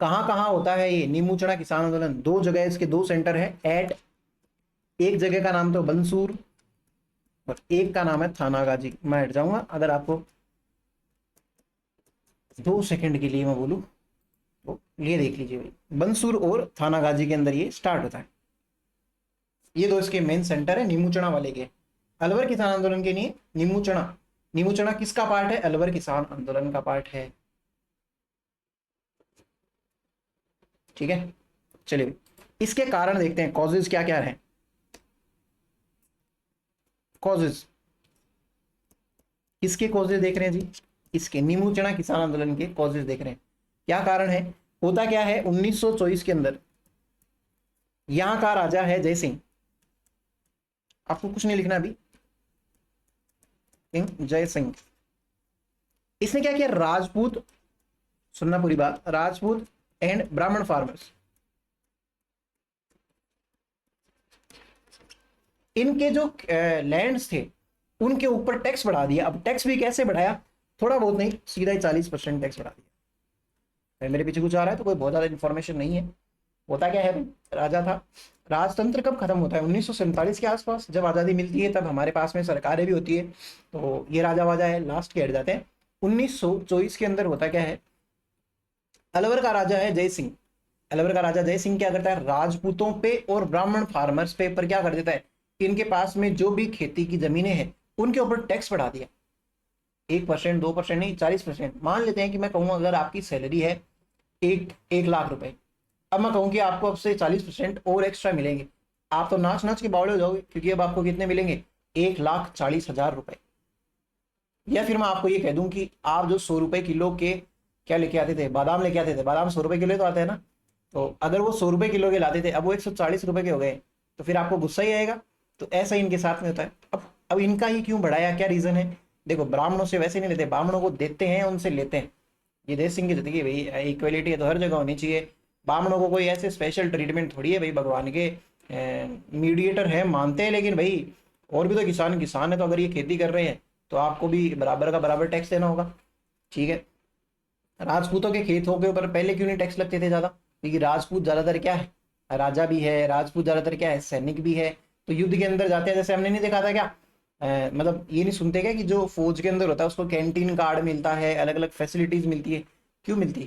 कहाँ कहाँ होता है ये नीमूचना किसान आंदोलन? 2 जगह, इसके 2 सेंटर है एट। एक जगह का नाम तो बंसूर और एक का नाम है थानागाजी। मैं हट जाऊंगा, अगर आपको 2 सेकंड के लिए मैं बोलूं तो ये देख लीजिए भाई, बंसूर और थानागाजी के अंदर ये स्टार्ट होता है। ये 2 इसके मेन सेंटर है नीमूचना वाले के। अलवर किसान आंदोलन के लिए नीमूचना नींबू चना किसका पार्ट है? अलवर किसान आंदोलन का पार्ट है। ठीक है, चलिए इसके कारण देखते हैं, कॉजेज क्या क्या है। कॉजेज, किसके कॉजेज देख रहे हैं जी? इसके नींबू चना किसान आंदोलन के कॉजेज देख रहे हैं। क्या कारण है? होता क्या है, 1924 के अंदर यहां का राजा है जय सिंह। आपको कुछ नहीं लिखना अभी, जय सिंह। इसने क्या किया, राजपूत, सुनना पूरी बात, राजपूत एंड ब्राह्मण फार्मर्स, इनके जो लैंड्स थे उनके ऊपर टैक्स बढ़ा दिया। अब टैक्स भी कैसे बढ़ाया, थोड़ा बहुत नहीं, सीधा ही 40% टैक्स बढ़ा दिया। मेरे पीछे कुछ आ रहा है तो कोई बहुत ज्यादा इंफॉर्मेशन नहीं है। होता क्या है, राजा था। राजतंत्र कब खत्म होता है, 1947 के आसपास, जब आज़ादी मिलती है तब हमारे पास में सरकारें भी होती है, तो ये राजा वाजा है लास्ट के हट जाते हैं। 1924 के अंदर होता क्या है, अलवर का राजा है जय सिंह। अलवर का राजा जय सिंह क्या करता है, राजपूतों पे और ब्राह्मण फार्मर्स पे पर क्या कर देता है, इनके पास में जो भी खेती की जमीनें हैं उनके ऊपर टैक्स बढ़ा दिया। 1%, 2% नहीं, 40%। मान लेते हैं कि मैं कहूँ अगर आपकी सैलरी है 1 लाख रुपए, अब मैं कहूँ कि आपको अब से 40% और एक्स्ट्रा मिलेंगे, आप तो नाच नाच के बावड़े हो जाओगे, क्योंकि अब आपको कितने मिलेंगे, 1,40,000 रुपए। या फिर मैं आपको ये कह दूं कि आप जो 100 रुपए किलो के क्या लेके आते थे, बादाम लेके आते थे, बादाम 100 रुपए किलो तो आते हैं ना, तो अगर वो 100 रुपए किलो के लाते थे, अब वो 140 रुपए के हो गए, तो फिर आपको गुस्सा ही आएगा। तो ऐसा ही इनके साथ में होता है। अब इनका ही क्यों बढ़ाया, क्या रीजन है? देखो, ब्राह्मणों से वैसे नहीं लेते, ब्राह्मणों को देते हैं, उनसे लेते हैं। ये देश सिंह की जिंदगी भाई, इक्वलिटी है तो हर जगह होनी चाहिए। ब्राह्मणों को कोई ऐसे स्पेशल ट्रीटमेंट थोड़ी है भाई, भगवान के मीडिएटर है मानते हैं, लेकिन भाई और भी तो किसान किसान है, तो अगर ये खेती कर रहे हैं तो आपको भी बराबर का बराबर टैक्स देना होगा। ठीक है, राजपूतों के खेतों के ऊपर पहले क्यों नहीं टैक्स लगते थे ज्यादा, क्योंकि राजपूत ज्यादातर क्या है, राजा भी है, राजपूत ज्यादातर क्या है, सैनिक भी है। तो युद्ध के अंदर जाते हैं, जैसे हमने नहीं देखा था क्या, मतलब ये नहीं सुनते क्या कि जो फौज के अंदर होता है उसको कैंटीन कार्ड मिलता है, अलग अलग फैसिलिटीज मिलती है। क्यों मिलती है?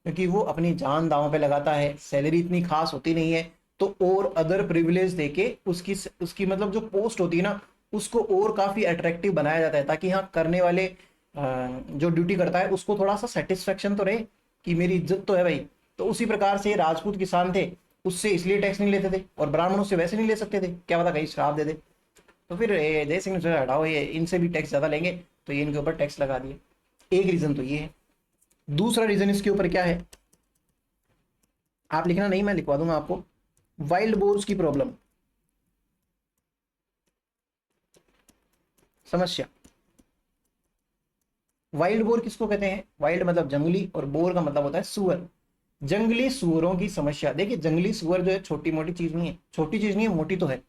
क्योंकि वो अपनी जान दांव पे लगाता है, सैलरी इतनी खास होती नहीं है, तो और अदर प्रिविलेज देके उसकी उसकी मतलब जो पोस्ट होती है ना, उसको और काफी अट्रैक्टिव बनाया जाता है, ताकि हाँ करने वाले जो ड्यूटी करता है उसको थोड़ा सा सेटिस्फेक्शन तो रहे कि मेरी इज्जत तो है भाई। तो उसी प्रकार से राजपूत किसान थे, उससे इसलिए टैक्स नहीं लेते थे, और ब्राह्मणों से वैसे नहीं ले सकते थे, क्या पता कहीं श्राप दे दे। तो फिर जय सिंह ने सोचा हटाओ, ये इनसे भी टैक्स ज्यादा लेंगे, तो ये इनके ऊपर टैक्स लगा दिए। एक रीजन तो ये है। दूसरा रीजन इसके ऊपर क्या है, आप लिखना नहीं, मैं लिखवा दूंगा आपको, वाइल्ड बोर्स की प्रॉब्लम, समस्या। वाइल्ड बोर किसको कहते हैं, वाइल्ड मतलब जंगली, और बोर का मतलब होता है सुअर। जंगली सुअरों की समस्या। देखिए, जंगली सुअर जो है छोटी मोटी चीज नहीं है, छोटी चीज नहीं है, मोटी तो है।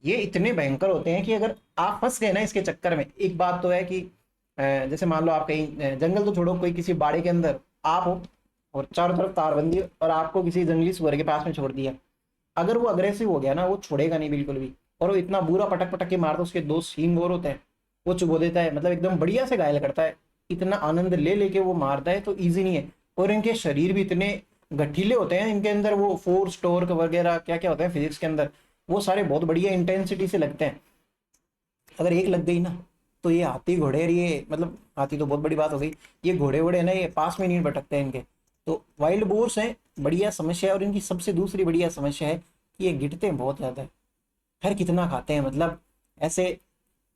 ये इतने भयंकर होते हैं कि अगर आप फंस गए ना इसके चक्कर में, एक बात तो है कि जैसे मान लो आप कहीं जंगल तो छोड़ो, कोई किसी बाड़े के अंदर आप हो और चारों तरफ तारबंदी, और आपको किसी जंगली सुअर के पास में छोड़ दिया, अगर वो अग्रेसिव हो गया ना, वो छोड़ेगा नहीं बिल्कुल भी, और वो इतना बुरा पटक पटक के मारता, उसके 2 सींग और होते हैं, वो चुबो देता है, मतलब एकदम बढ़िया से घायल करता है। इतना आनंद ले लेके वो मारता है, तो ईजी नहीं है। और इनके शरीर भी इतने गठीले होते हैं, इनके अंदर वो फोर्स टॉर्क वगैरह क्या क्या होता है फिजिक्स के अंदर, वो सारे बहुत बढ़िया इंटेंसिटी से लगते हैं। अगर एक लग गई ना, तो ये हाथी घोड़े, ये मतलब हाथी तो बहुत बड़ी बात हो गई, ये घोड़े वोड़े ना ये पास में नहीं भटकते हैं इनके। तो वाइल्ड बोर्स हैं, बढ़िया समस्या है। और इनकी सबसे दूसरी बढ़िया समस्या है कि ये गिरते हैं बहुत ज्यादा है। खैर कितना खाते हैं, मतलब ऐसे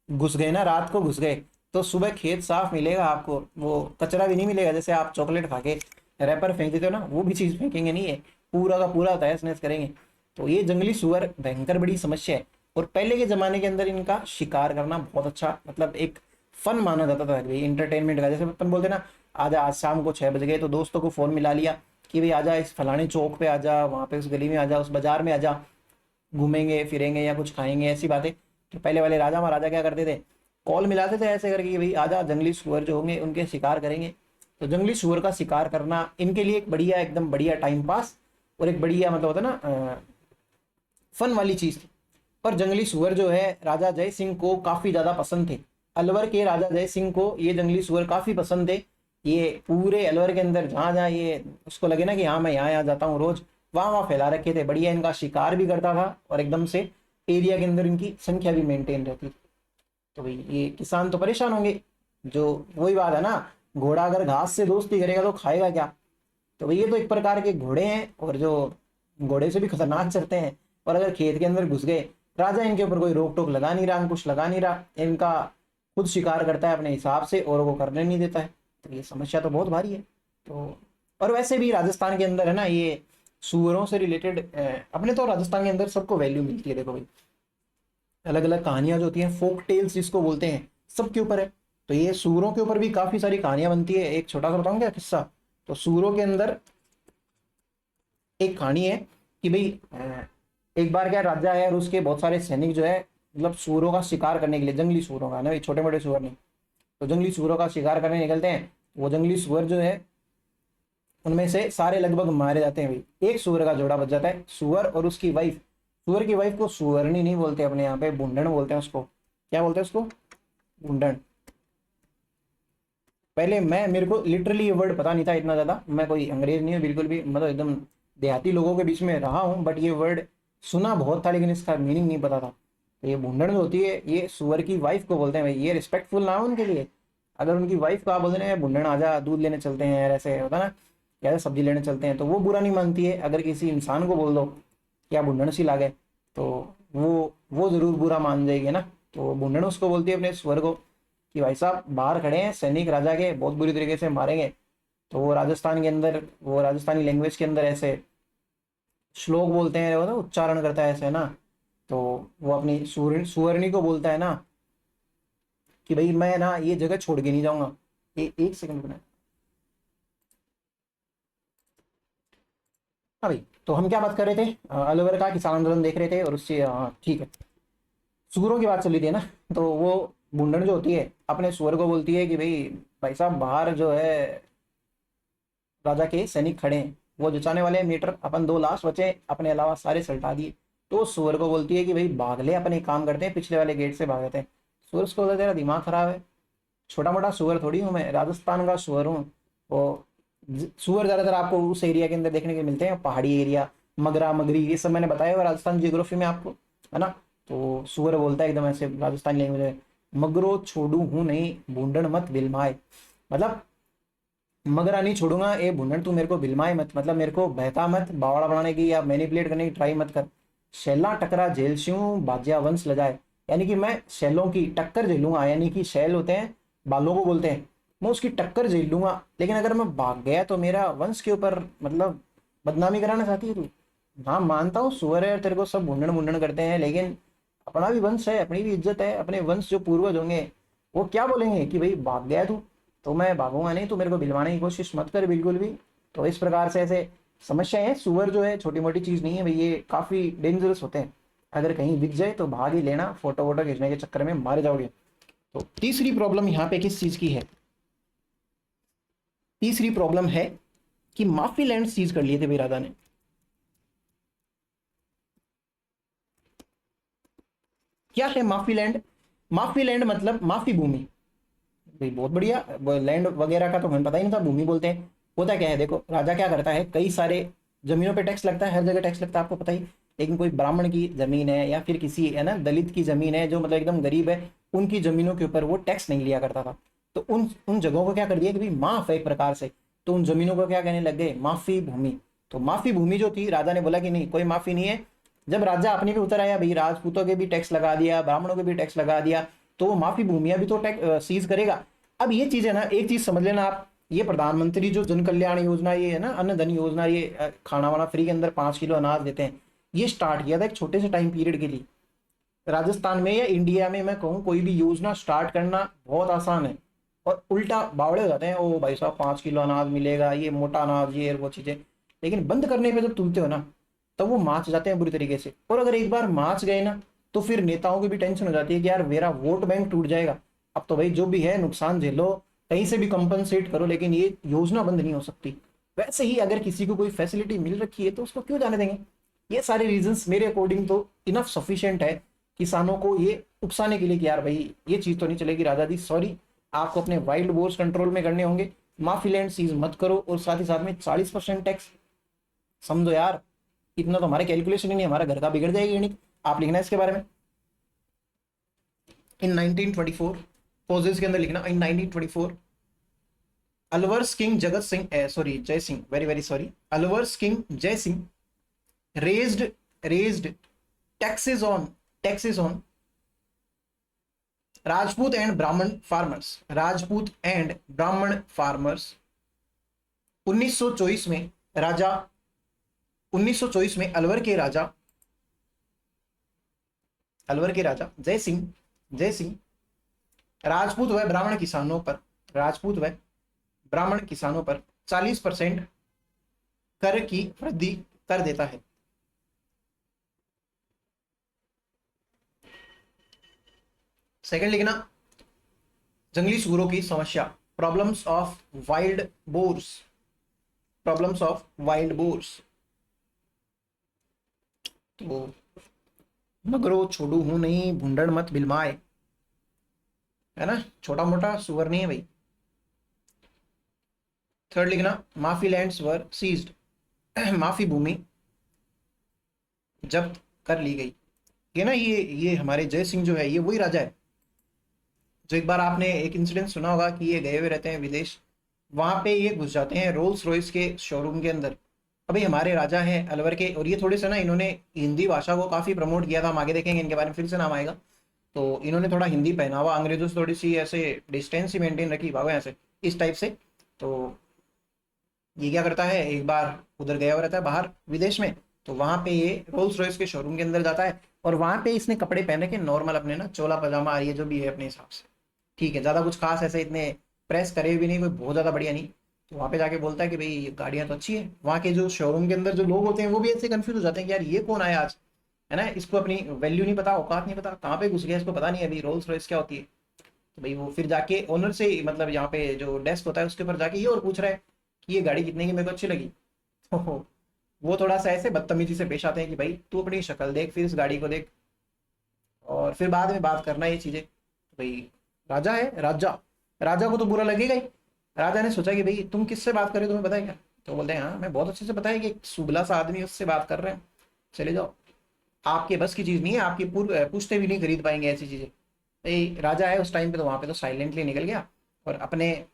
घुस गए ना, रात को घुस गए तो सुबह खेत साफ मिलेगा आपको, वो कचरा भी नहीं मिलेगा। जैसे आप चॉकलेट खा के रैपर फेंक देते हो ना, वो भी चीज फेंकेंगे नहीं है, पूरा का पूरा तहस नहस करेंगे। तो ये जंगली सुअर भयंकर बड़ी समस्या है। और पहले के जमाने के अंदर इनका शिकार करना बहुत अच्छा, मतलब एक फन माना जाता था भाई, इंटरटेनमेंट का। जैसे अपन बोलते ना, आजा आज शाम को 6 बज गए, तो दोस्तों को फोन मिला लिया कि भाई आजा इस फलाने चौक पे आजा, वहाँ पे उस गली में आजा, उस बाजार में आजा, घूमेंगे फिरेंगे या कुछ खाएंगे, ऐसी बातें। तो पहले वाले राजा महाराजा क्या करते थे, कॉल मिलाते थे ऐसे करके कि भाई आजा, जंगली सुअर जो होंगे उनके शिकार करेंगे। तो जंगली सुअर का शिकार करना इनके लिए एक बढ़िया, एकदम बढ़िया टाइम पास, और एक बढ़िया मतलब होता है ना फन वाली चीज थी। पर जंगली सुअर जो है राजा जय सिंह को काफी ज्यादा पसंद थे। अलवर के राजा जय सिंह को ये जंगली सुअर काफी पसंद थे। ये पूरे अलवर के अंदर जहां जहां ये उसको लगे ना कि हाँ मैं यहाँ यहाँ जाता हूँ रोज, वहां वहां फैला रखे थे। बढ़िया इनका शिकार भी करता था, और एकदम से एरिया के अंदर इनकी संख्या भी मेंटेन रहती थी। तो भाई ये किसान तो परेशान होंगे। जो वही बात है ना, घोड़ा अगर घास से दोस्ती करेगा तो खाएगा क्या। तो भाई ये तो एक प्रकार के घोड़े हैं, और जो घोड़े से भी खतरनाक चलते हैं। और अगर खेत के अंदर घुस गए, राजा इनके ऊपर कोई रोक टोक लगा नहीं रहा, अंकुश लगा नहीं रहा, इनका खुद शिकार करता है अपने हिसाब से और वो करने नहीं देता है। तो ये समस्या तो बहुत भारी है। तो और वैसे भी राजस्थान के अंदर है ना, ये सुअरों से रिलेटेड अपने तो राजस्थान के अंदर सबको वैल्यू मिलती है। देखो भाई, अलग अलग कहानियां जो होती हैं, फोक टेल्स जिसको बोलते हैं, सबके ऊपर है। तो ये सूरों के ऊपर भी काफी सारी कहानियां बनती है। एक छोटा सा बताऊं क्या किस्सा। तो सूरों के अंदर एक कहानी है कि भाई एक बार क्या, राजा है और उसके बहुत सारे सैनिक जो है, मतलब सूरों का शिकार करने के लिए, जंगली सूरों का ना, छोटे मोटे सूअर नहीं, तो जंगली सूअरों का शिकार करने निकलते हैं। वो जंगली सूअर जो है, उनमें से सारे लगभग मारे जाते हैं भाई। एक सूअर का जोड़ा बच जाता है, सूअर और उसकी वाइफ। सूअर की वाइफ को सूअरनी नहीं बोलते अपने यहाँ पे, बुंडन बोलते हैं उसको। क्या बोलते हैं उसको? बुंडन। पहले मैं, मेरे को लिटरली ये वर्ड पता नहीं था इतना ज़्यादा, मैं कोई अंग्रेज नहीं हूँ बिल्कुल भी, मतलब एकदम देहाती लोगों के बीच में रहा हूँ, बट ये वर्ड सुना बहुत था लेकिन इसका मीनिंग नहीं पता था। तो ये भूंडण जो होती है, ये सुअर की वाइफ को बोलते हैं भाई। ये रिस्पेक्टफुल नाम है उनके लिए। अगर उनकी वाइफ को आप बोल रहे हैं भूंडण आजा दूध लेने चलते हैं, यार ऐसे होता ना, या सब्जी लेने चलते हैं, तो वो बुरा नहीं मानती है। अगर किसी इंसान को बोल दो कि आप भूंडण सी लागे, तो वो जरूर बुरा मान जाएगी ना। तो भूंडण उसको बोलती है अपने स्वर को कि भाई साहब बाहर खड़े हैं सैनिक राजा के, बहुत बुरी तरीके से मारेंगे। तो वो राजस्थान के अंदर, वो राजस्थानी लैंग्वेज के अंदर ऐसे श्लोक बोलते हैं, वो ना उच्चारण करता है ऐसे ना। तो वो अपनी सुवर्णी को बोलता है ना कि भाई मैं ना ये जगह छोड़ के नहीं जाऊंगा। एक सेकंड बना। हाँ भाई, तो हम क्या बात कर रहे थे? अलवर का किसान आंदोलन देख रहे थे, और उससे ठीक है, सुअरों की बात चली थी है ना। तो वो बुंडन जो होती है अपने सुअर को बोलती है कि भाई, भाई साहब बाहर जो है राजा के सैनिक खड़े हैं, वो जचाने वाले हैं मीटर, अपन दो लाश बचे, अपने अलावा सारे सल्टा दिए। तो सुअर को बोलती है कि भाई भाग ले, अपने काम करते हैं, पिछले वाले गेट से भागते हैं। सुअर उसको बोलता है तेरा दिमाग खराब है, छोटा मोटा सुअर थोड़ी हूँ मैं, राजस्थान का सुअर हूँ। वो सुअर ज्यादातर आपको उस एरिया के अंदर देखने के मिलते हैं, पहाड़ी एरिया, मगरा मगरी, ये सब मैंने बताया हुआ राजस्थान जियोग्राफी में आपको, है ना। तो सुअर बोलता है एकदम ऐसे राजस्थानी लैंग्वेज में, मगरो छोड़ू हूं नहीं, भूडन मत बिलमाए। मतलब मगरा नहीं छोड़ूंगा, ए भूडन तू मेरे को बिलमाए मत, मतलब मेरे को बहका मत, बावड़ा बनाने की या मैनिपुलेट करने की ट्राई मत कर। शैला टकरा झेल स्यूं बाज्या वंश लजाए, यानी कि मैं शैलों की टक्कर झेलूंगा, यानी कि शैल होते हैं, बालों को बोलते हैं, मैं उसकी टक्कर झेल लूंगा। लेकिन अगर मैं भाग गया तो मेरा वंश के ऊपर मतलब बदनामी कराना चाहती है तू। हाँ मानता हूँ सुअर है, तेरे को सब भूडन भूडन करते हैं, लेकिन अपना भी वंश है, अपनी भी इज्जत है, अपने वंश जो पूर्वज होंगे वो क्या बोलेंगे कि भाई भाग गया तू, तो मैं भागूंगा नहीं, तो मेरे को भिलवाने की कोशिश मत कर बिल्कुल भी। तो इस प्रकार से ऐसे समस्याएं हैं। सुअर जो है छोटी मोटी चीज नहीं है भाई, ये काफी डेंजरस होते हैं। अगर कहीं दिख जाए तो भाग ही लेना, फोटो वोटो खींचने के चक्कर में मारे जाओगे। तो तीसरी प्रॉब्लम यहाँ पे किस चीज की है? तीसरी प्रॉब्लम है कि माफी लैंड सीज कर लिए थे भाई राजा ने। क्या है माफी लैंड? माफी लैंड मतलब माफी भूमि भाई, बहुत बढ़िया। लैंड वगैरह का तो हमें पता ही नहीं था, भूमि बोलते हैं। होता क्या है, देखो राजा क्या करता है, कई सारे जमीनों पे टैक्स लगता है, हर जगह टैक्स लगता है आपको पता ही। लेकिन कोई ब्राह्मण की जमीन है या फिर किसी है ना दलित की जमीन है जो मतलब एकदम गरीब है, उनकी जमीनों के ऊपर वो टैक्स नहीं लिया करता था। तो उन उन जगहों को क्या कर दिया कि भाई माफ है एक प्रकार से। तो उन जमीनों को क्या कहने लग गए, माफी भूमि। तो माफी भूमि जो थी, राजा ने बोला कि नहीं कोई माफी नहीं है। जब राजा अपने भी उतर आया भाई, राजपूतों के भी टैक्स लगा दिया, ब्राह्मणों के भी टैक्स लगा दिया, तो वो माफी भूमिया भी तो टैक्स सीज करेगा। अब ये चीज है ना, एक चीज समझ लेना आप, ये प्रधानमंत्री जो जन कल्याण योजना, ये है ना अन्न धन योजना, ये खाना वाना फ्री के अंदर 5 किलो अनाज देते हैं, ये स्टार्ट किया था एक छोटे से टाइम पीरियड के लिए। राजस्थान में या इंडिया में मैं कहूँ कोई भी योजना स्टार्ट करना बहुत आसान है, और उल्टा बावड़े हो जाते हैं, ओ भाई साहब 5 किलो अनाज मिलेगा, ये मोटा अनाज, ये वो चीजें। लेकिन बंद करने पे जब तुलते हो ना, तब वो माच जाते हैं बुरी तरीके से। और अगर एक बार माच गए ना, तो फिर नेताओं की भी टेंशन हो जाती है कि यार मेरा वोट बैंक टूट जाएगा। अब तो भाई जो भी है नुकसान झेलो, कहीं से भी कंपनसेट करो, लेकिन ये योजना बंद नहीं हो सकती। वैसे ही अगर किसी को कोई फैसिलिटी मिल रखी है तो उसको क्यों जाने देंगे। ये सारे रीजंस मेरे अकॉर्डिंग तो इनफ सफिशिएंट है किसानों को ये उकसाने के लिए कि यार भाई ये चीज तो नहीं चलेगी राजा जी, सॉरी, आपको अपने वाइल्ड बोर्स कंट्रोल में करने होंगे, माफी लैंड सीज मत करो, और साथ ही साथ में 40% टैक्स। समझो यार, इतना तो हमारे कैलकुलेशन ही नहीं, हमारा घर का बिगड़ जाएगी गणित। आप लिखना है इसके बारे में। इन 1924, पॉजेस के अंदर लिखना, इन 1924 अलवर्स किंग जगत Singh, sorry Jai Singh, very very sorry, Alwar's king Jai Singh raised taxes on Rajput and Brahmin farmers, Rajput and Brahmin farmers. 1924 में राजा 1924 में अलवर के राजा जय सिंह राजपूत व ब्राह्मण किसानों पर 40% कर की वृद्धि कर देता है। सेकंड लिखना, जंगली सूअरों की समस्या, प्रॉब्लम्स ऑफ वाइल्ड बोर्स। तो मगरो छोड़ू हूं नहीं, भूंडण मत बिलमाए, है ना, छोटा मोटा सुअर नहीं है भाई। थर्ड लिखना, माफी लैंड्स वर सीज्ड, माफी भूमि जब्त कर ली गई। ये ना, ये हमारे जय सिंह जो है, ये वही राजा है जो एक बार आपने एक इंसिडेंट सुना होगा कि ये गए हुए रहते हैं विदेश, वहां पे ये घुस जाते हैं रोल्स रॉयस के शोरूम के अंदर। अभी हमारे राजा हैं अलवर के, और ये थोड़े से ना, इन्होंने हिंदी भाषा को काफी प्रमोट किया था, हम आगे देखेंगे इनके बारे में, फिर से नाम आएगा। तो इन्होंने थोड़ा हिंदी पहनावा, अंग्रेजों से थोड़ी सी ऐसे डिस्टेंस ही मेंटेन रखी, भागो ऐसे इस टाइप से। तो ये क्या करता है, एक बार उधर गया हुआ रहता है बाहर विदेश में, तो वहां पे ये रोल्स रॉयस के शोरूम के अंदर जाता है, और वहां पे इसने कपड़े पहन रखे नॉर्मल अपने ना, चोला पजामा, ये जो भी है अपने हिसाब से, ठीक है, ज्यादा कुछ खास ऐसे इतने प्रेस करे भी नहीं, कोई बहुत ज्यादा बढ़िया नहीं। तो वहां पे जाके बोलता है कि भाई गाड़ियां तो अच्छी है। वहां के जो शोरूम के अंदर जो लोग होते हैं वो भी ऐसे कंफ्यूज हो जाते हैं कि यार ये कौन आया आज, है ना, इसको अपनी वैल्यू नहीं पता, औकात नहीं पता, कहाँ पे घुस गया, इसको पता नहीं है अभी रोल्स रॉयस क्या होती है। तो भाई वो फिर जाके ओनर से, मतलब यहाँ पे जो डेस्क होता है उसके ऊपर जाके ये और पूछ रहा है कि ये गाड़ी कितने की मेरे को अच्छी लगी। तो वो थोड़ा सा ऐसे बदतमीजी से पेश आते हैं कि भाई तू अपनी शक्ल देख, फिर इस गाड़ी को देख, और फिर बाद में बात करना ये चीजें। तो भाई राजा है, राजा को तो बुरा लगेगा ही। राजा ने सोचा कि भाई तुम किससे बात कर रहे हो, तुम्हें पता है क्या? तो बोलते हैं हाँ मैं बहुत अच्छे से पता है कि एक सुबला सा आदमी उससे बात कर रहे हैं, चले जाओ, आपके बस की चीज नहीं है, आपकी पूछते भी नहीं खरीद पाएंगे ऐसी चीजें। राजा है उस टाइम पे, तो वहां पे तो साइलेंटली निकल गया, और अपने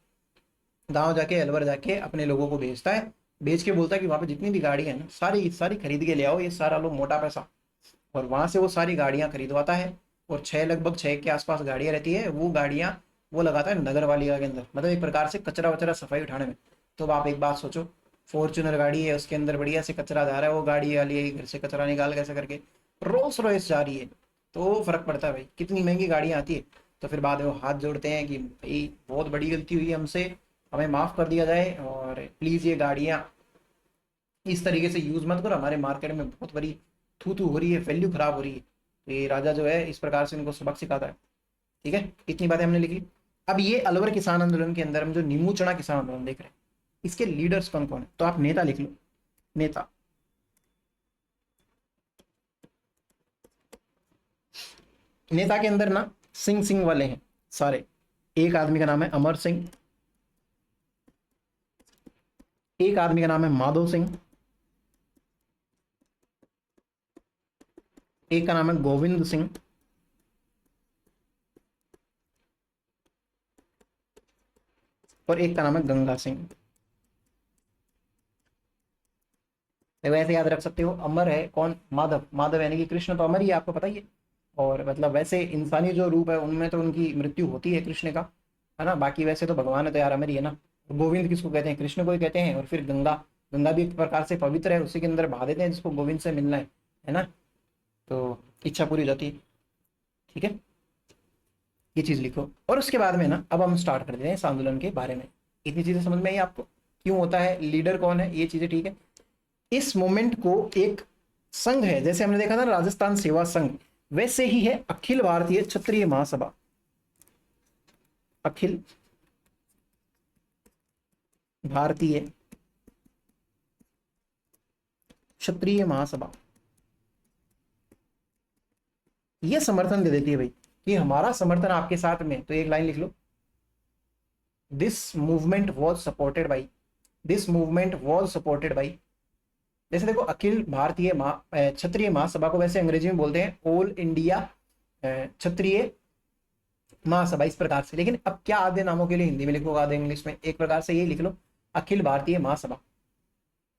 गांव जाके, अलवर जाके अपने लोगों को भेजता है, भेज के बोलता है कि वहां पे जितनी भी गाड़ी है ना, सारी सारी खरीद के ले आओ, ये सारा लो मोटा पैसा। और वहां से वो सारी गाड़ियां खरीदवाता है, और लगभग 6 के आसपास गाड़ियां रहती है, वो गाड़ियां वो लगाता है नगर पालिका के अंदर, मतलब एक प्रकार से कचरा वचरा सफाई उठाने में। तो अब आप एक बात सोचो, फॉर्च्यूनर गाड़ी है, उसके अंदर बढ़िया से कचरा जा रहा है, वो गाड़ी वाली है घर से कचरा निकाल कैसे करके रोल्स रॉयस जा रही है, तो फर्क पड़ता है भाई, कितनी महंगी गाड़ियां आती है। तो फिर बाद में वो हाथ जोड़ते हैं कि भाई बहुत बड़ी गलती हुई है हमसे, हमें माफ़ कर दिया जाए, और प्लीज़ ये गाड़ियाँ इस तरीके से यूज़ मत करो, हमारे मार्केट में बहुत बड़ी थू थू हो रही है, वैल्यू खराब हो रही है। तो ये राजा जो है इस प्रकार से इनको सबक सिखाता है। ठीक है, इतनी बातें हमने लिख ली। अब ये अलवर किसान आंदोलन के अंदर हम जो नीमू चढ़ा किसान आंदोलन देख रहे हैं, इसके लीडर्स कौन कौन है? तो आप नेता लिख लो, नेता। नेता के अंदर ना सिंह वाले हैं सारे। एक आदमी का नाम है अमर सिंह, एक आदमी का नाम है माधव सिंह, एक का नाम है गोविंद सिंह, और एक का नाम है गंगा सिंह। वैसे याद रख सकते हो, अमर है कौन? माधव यानी कि कृष्ण तो अमर ही है, आपको पता ही है। और मतलब वैसे इंसानी जो रूप है उनमें तो उनकी मृत्यु होती है कृष्ण का, है ना, बाकी वैसे तो भगवान है तो यार अमर ही है ना। गोविंद किसको कहते हैं? कृष्ण को ही कहते हैं। और फिर गंगा, गंगा भी एक प्रकार से पवित्र है, उसी के अंदर बहा देते हैं जिसको गोविंद से मिलना है ना, तो इच्छा पूरी हो जाती है। ठीक है, ये चीज लिखो। और उसके बाद में ना अब हम स्टार्ट कर देते हैं इस आंदोलन के बारे में। इतनी चीजें समझ में आई आपको, क्यों होता है, लीडर कौन है, ये चीजें ठीक है। इस मूवमेंट को एक संघ है, जैसे हमने देखा था राजस्थान सेवा संघ, वैसे ही है अखिल भारतीय क्षत्रिय महासभा। अखिल भारतीय क्षत्रिय महासभा ये समर्थन दे देती है भाई कि हमारा समर्थन आपके साथ में। तो एक लाइन लिख लो, this movement was supported by, this movement was supported by. जैसे देखो अखिल भारतीय क्षत्रिय महासभा को वैसे अंग्रेजी में बोलते हैं ऑल इंडिया क्षत्रिय महासभा इस प्रकार से। लेकिन अब क्या आधे नामों के लिए हिंदी में लिखोगे आधे इंग्लिश में, एक प्रकार से ये लिख लो Akhil Bharatiya Mahasabha.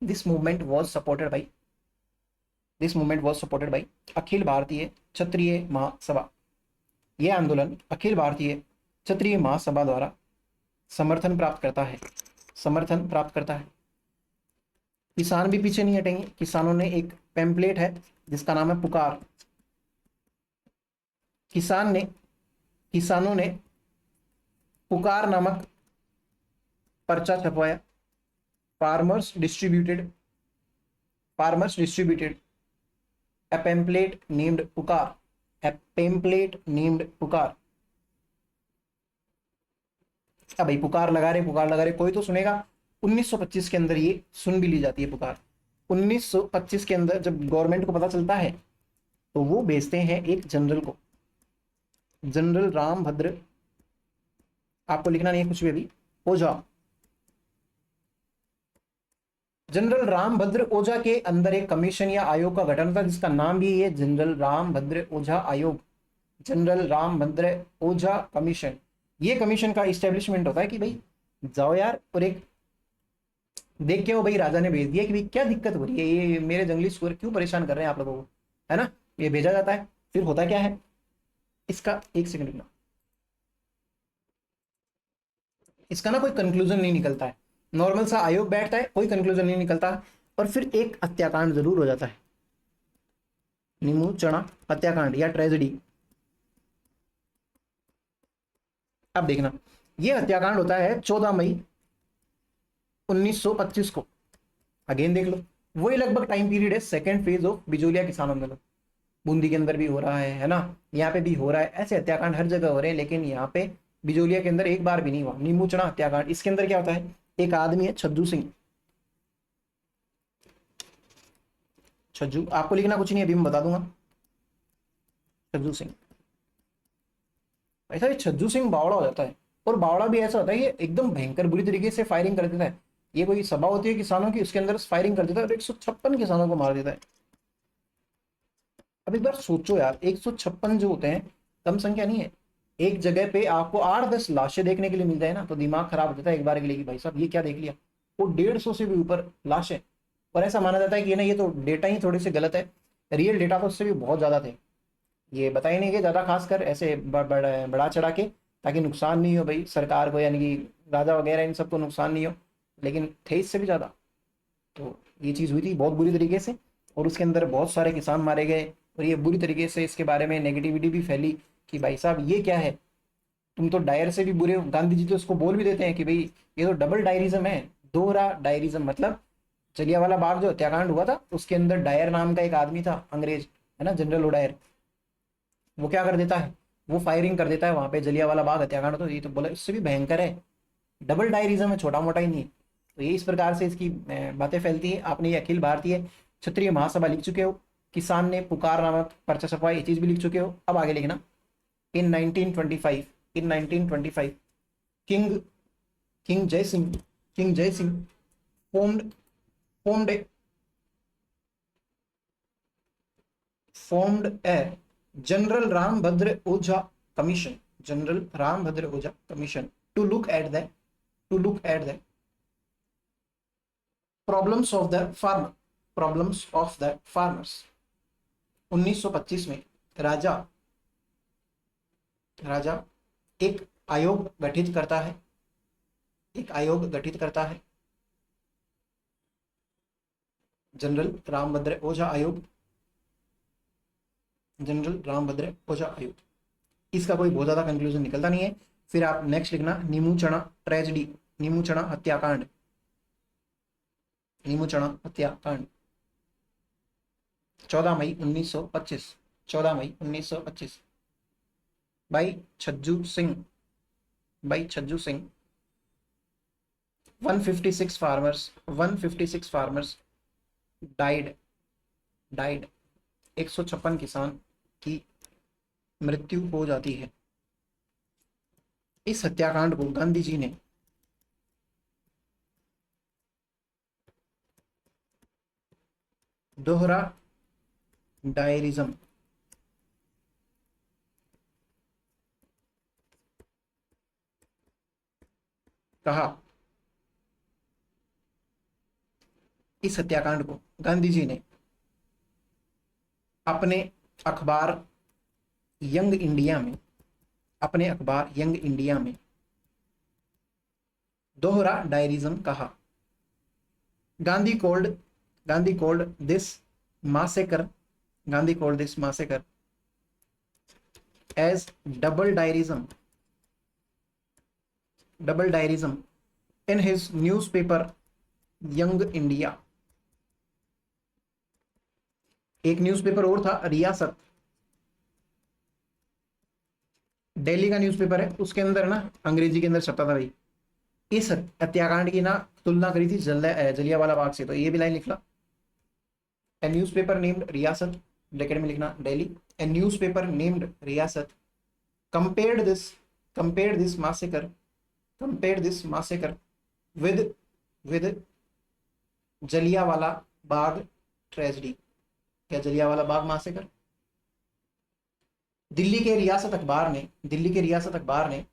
This movement was supported by, this movement was supported by Akhil Bharatiya Kshatriya महासभा। यह आंदोलन अखिल भारतीय क्षत्रिय महासभा द्वारा समर्थन प्राप्त करता है, समर्थन प्राप्त करता है। किसान भी पीछे नहीं हटेंगे। किसानों ने एक पैम्पलेट है जिसका नाम है पुकार। किसानों ने पुकार नामक पर्चा छपवाया। Farmers distributed a pamphlet named पुकार, a pamphlet named पुकार। अब भाई पुकार लगा रहे कोई तो सुनेगा। 1925 के अंदर ये सुन भी ली जाती है पुकार। 1925 के अंदर जब गवर्नमेंट को पता चलता है तो वो भेजते हैं एक जनरल को, जनरल रामभद्र, आपको लिखना नहीं है कुछ भी अभी, ओझा। जनरल रामभद्र ओझा के अंदर एक कमीशन या आयोग का गठन था जिसका नाम भी है जनरल रामभद्र ओझा आयोग, जनरल रामभद्र ओझा कमीशन। ये कमीशन का इस्टेब्लिशमेंट होता है कि भाई जाओ यार और एक देख के वो भाई राजा ने भेज दिया कि भाई क्या दिक्कत हो रही है, ये मेरे जंगली सुअर क्यों परेशान कर रहे हैं आप लोगों को, है ना। ये भेजा जाता है। फिर होता क्या है इसका, एक सेकंड ना, इसका ना कोई कंक्लूजन नहीं निकलता है। नॉर्मल सा आयोग बैठता है, कोई कंक्लूजन नहीं निकलता, और फिर एक हत्याकांड जरूर हो जाता है, नीमू चना हत्याकांड या ट्रेजेडी। अब देखना ये हत्याकांड होता है 14 मई 1925 को। अगेन देख लो वही लगभग टाइम पीरियड है सेकेंड फेज ऑफ बिजोलिया किसान आंदोलन। बूंदी के अंदर भी हो रहा है ना, यहाँ पे भी हो रहा है। ऐसे हत्याकांड हर जगह हो रहे हैं, लेकिन यहाँ पे बिजोलिया के अंदर एक बार भी नहीं हुआ नींबू चना हत्याकांड। इसके अंदर क्या होता है, एक आदमी है छज्जू सिंह। छज्जू आपको लिखना कुछ नहीं, अभी मैं बता दूंगा। छज्जू सिंह, ऐसा ये छज्जू सिंह बावड़ा हो जाता है। और बावड़ा भी ऐसा होता है ये एकदम भयंकर बुरी तरीके से फायरिंग कर देता है। ये कोई सभा होती है किसानों की, उसके अंदर फायरिंग कर देता है और 156 किसानों को मार देता है। अब एक बार सोचो यार, 156 जो होते हैं कम संख्या नहीं है। एक जगह पे आपको 8-10 लाशें देखने के लिए मिल जाए ना तो दिमाग खराब हो जाता है एक बार के लिए कि भाई साहब ये क्या देख लिया। वो 150 से भी ऊपर लाशें। और ऐसा माना जाता है कि ना ये तो डेटा ही थोड़े से गलत है, रियल डेटा तो उससे भी बहुत ज्यादा थे। ये बता ही नहीं कि ज्यादा, खासकर ऐसे बढ़ा चढ़ा के, ताकि नुकसान नहीं हो भाई सरकार को, यानी कि राजा वगैरह इन सबको नुकसान नहीं हो, लेकिन थे इससे भी ज्यादा। तो ये चीज़ हुई थी बहुत बुरी तरीके से, और उसके अंदर बहुत सारे किसान मारे गए। और ये बुरी तरीके से इसके बारे में नेगेटिविटी भी फैली कि भाई साहब ये क्या है, तुम तो डायर से भी बुरे हो। गांधी जी तो उसको बोल भी देते हैं कि भाई ये तो डबल डायरिज्म है, दोहरा डायरिज्म। मतलब जलियांवाला बाग जो हत्याकांड हुआ था उसके अंदर डायर नाम का एक आदमी था, अंग्रेज, है ना, जनरल ओडायर। वो क्या कर देता है, वो फायरिंग कर देता है वहां पे जलियांवाला बाग हत्याकांड। तो ये तो बोला इससे भी भयंकर है, डबल डायरिज्म है, छोटा मोटा ही नहीं। तो ये इस प्रकार से इसकी बातें फैलती है। आपने ये अखिल भारतीय क्षत्रिय महासभा लिख चुके हो, किसान ने पुकार नामक पर्चा छपवाया, ये चीज भी लिख चुके हो। अब आगे लिखना, इन 1925, इन 1925 king king Jai Singh, king Jai Singh formed formed a formed a general Rambhadra Oja commission, general Rambhadra Oja commission to look at the problems of the farmer, problems of the farmers। 1925 में राजा एक आयोग गठित करता है, एक आयोग गठित करता है, जनरल रामभद्र ओझा आयोग, जनरल रामभद्र ओझा आयोग। इसका कोई बहुत ज्यादा कंक्लूजन निकलता नहीं है। फिर आप नेक्स्ट लिखना नीमू चना ट्रेजेडी, नीमू चना हत्याकांड, नीमू चना हत्याकांड 14 मई 1925, 14 मई 1925 भाई छज्जू सिंह, भाई Chhajju Singh. 156 farmers, 156 farmers died, 156 किसान की मृत्यु हो जाती है। इस हत्याकांड को गांधी जी ने दोहरा डायरिज्म, कहा इस हत्याकांड को गांधी जी ने अपने अखबार यंग इंडिया में, अपने अखबार यंग इंडिया में दोहरा डायरिज्म कहा। Gandhi cold Gandhi cold this massacre Gandhi cold this massacre as double diarism in his newspaper young India. एक न्यूज़पेपर और था रियासत, दिल्ली का न्यूज़पेपर है, उसके अंदर ना अंग्रेजी के अंदर छपता था भाई। इस हत्याकांड की ना तुलना करी थी जलियांवाला बाग से। तो ये भी लाइन लिख ला, ए न्यूज़पेपर नेम्ड रियासत, ब्रैकेट में लिखना दिल्ली, ए न्यूज़पेपर नेम्ड रियासत compared this massacre with Jallianwala Bagh tragedy. क्या जलियांवाला बाग मासेकर? दिल्ली के रियासत अखबार ने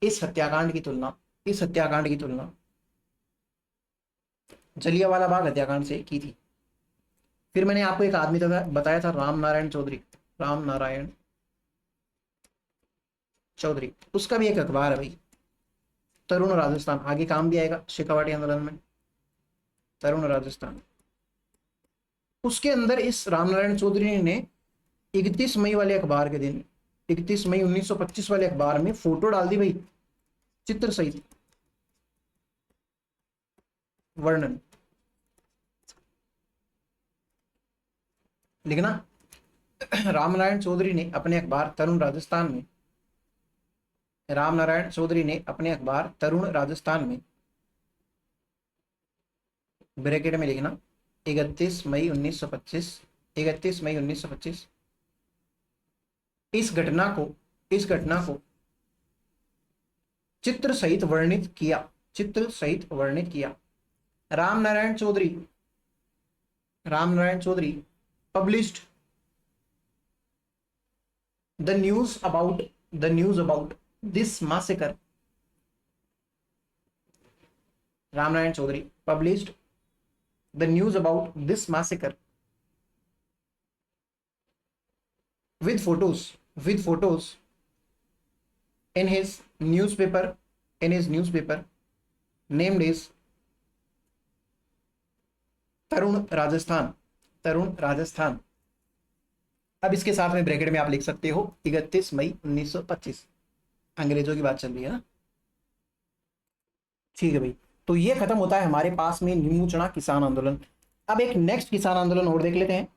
इस हत्याकांड की तुलना जलियांवाला बाग हत्याकांड से की थी। फिर मैंने आपको एक आदमी बताया था, राम नारायण चौधरी, उसका भी एक अखबार है भाई, तरुण राजस्थान, आगे काम भी आएगा शेखावाटी आंदोलन में, तरुण राजस्थान। उसके अंदर इस रामनारायण चौधरी ने 31 मई वाले अखबार के दिन, 31 मई 1925 वाले अखबार में फोटो डाल दी भाई, चित्र सहित वर्णन लिखना। रामनारायण चौधरी ने अपने अखबार तरुण राजस्थान में, रामनारायण चौधरी ने अपने अखबार तरुण राजस्थान में, ब्रैकेट में लिखना 31 मई 1925 इस घटना को चित्र सहित वर्णित किया। Ramnarayan Chaudhary published the news about this massacre। Ramnarayan Chaudhary published the news about this massacre with photos in his newspaper named is तरुण राजस्थान। अब इसके साथ में ब्रैकेट में आप लिख सकते हो 31 मई 1925, अंग्रेजों की बात चल रही है ना, ठीक है भाई। तो ये खत्म होता है हमारे पास में निम्बू किसान आंदोलन। अब एक नेक्स्ट किसान आंदोलन और देख लेते हैं।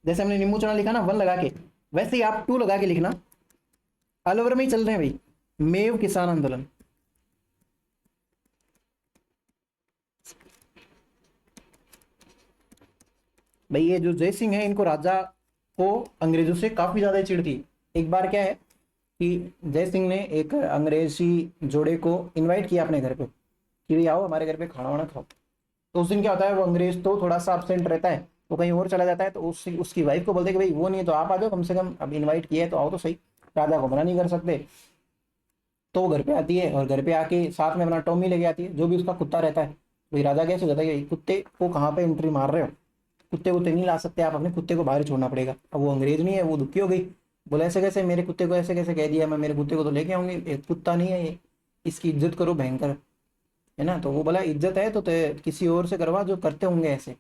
जैसे हमने निम्बू लिखा ना 1 लगा के, वैसे ही आप 2 लगा के लिखना, ऑल ओवर में ही चल रहे हैं भाई, मेव किसान आंदोलन। भाई ये जो जय सिंह है, इनको राजा को अंग्रेजों से काफी ज्यादा चिढ़ थी। एक बार क्या है कि जय सिंह ने एक अंग्रेजी जोड़े को इनवाइट किया अपने घर पे कि भाई आओ हमारे घर पे खाना वाना खाओ। तो उस दिन क्या होता है, वो अंग्रेज तो थोड़ा सा एब्सेंट रहता है, वो कहीं और चला जाता है। तो उसकी वाइफ को बोलते कि भाई वो नहीं है तो आप आ जाओ, कम से कम अब इनवाइट किया है तो आओ तो सही, राजा को मना नहीं कर सकते। तो वो घर पे आती है और घर पे आके साथ में अपना टॉमी लेके आती है, जो भी उसका कुत्ता रहता है। भाई राजा कैसे जाता है, कुत्ते को कहाँ पे एंट्री मार रहे हो, कुत्ते नहीं ला सकते आप, अपने कुत्ते को बाहर छोड़ना पड़ेगा। अब वो अंग्रेज नहीं है, वो दुखी हो गई, बोला ऐसे कैसे मेरे कुत्ते को ऐसे कैसे कह दिया, मैं मेरे कुत्ते को तो लेके आऊंगी, एक कुत्ता नहीं है ये, इसकी इज्जत करो भयंकर, है ना। तो वो बोला इज्जत है तो किसी और से करवा जो करते होंगे ऐसे।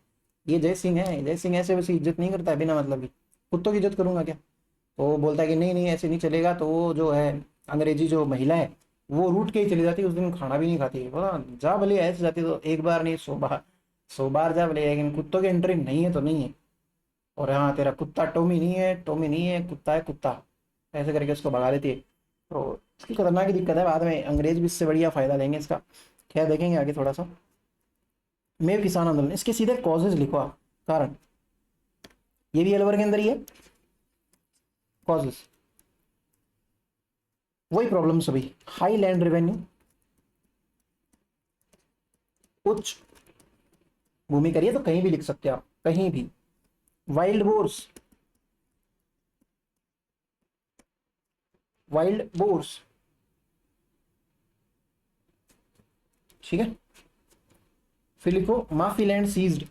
ये जय सिंह है, जय सिंह ऐसे वैसे इज्जत नहीं करता है बिना मतलब की, कुत्तों की इज्जत करूंगा क्या। तो वो बोलता है कि नहीं ऐसे नहीं चलेगा। तो वो जो है अंग्रेजी जो महिला है वो रूठ के ही चली जाती है, उस दिन खाना भी नहीं खाती है। बोला जा भले ऐसे जाती तो एक बार नहीं 100 बार जा भले, लेकिन कुत्तों की एंट्री नहीं है तो नहीं है। और हाँ तेरा कुत्ता टॉमी नहीं है, कुत्ता है कुत्ता, ऐसे करके उसको भगा देती है। तो इसकी खतरनाक दिक्कत है, बाद में अंग्रेज भी इससे बढ़िया फायदा लेंगे इसका, क्या देखेंगे आगे थोड़ा सा। मेव किसान आंदोलन, इसके सीधे कॉजेज लिखो आप, कारण, ये भी एलवर के अंदर ही है, कॉजेज वही प्रॉब्लम सभी, हाई लैंड रेवेन्यू, उच्च भूमि करिए तो कहीं भी लिख सकते हैं आप, कहीं भी। वाइल्ड बोर्स ठीक है, फिर लिखो माफी लैंड सीज्ड।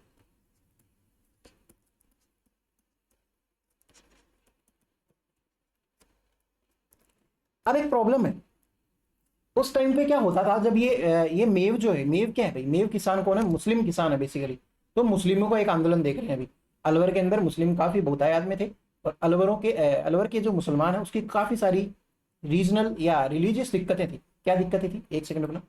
अब एक प्रॉब्लम है, उस टाइम पे क्या होता था जब ये मेव जो है, मेव क्या है भाई, मेव किसान कौन है, मुस्लिम किसान है बेसिकली। तो मुस्लिमों को एक आंदोलन देख रहे हैं अभी, अलवर के अंदर मुस्लिम काफी बहुतायत में थे, और अलवर के जो मुसलमान है उसकी काफी सारी रीजनल या रिलीजियस दिक्कतें थी। क्या दिक्कतें थी, एक सेकंड रुकना।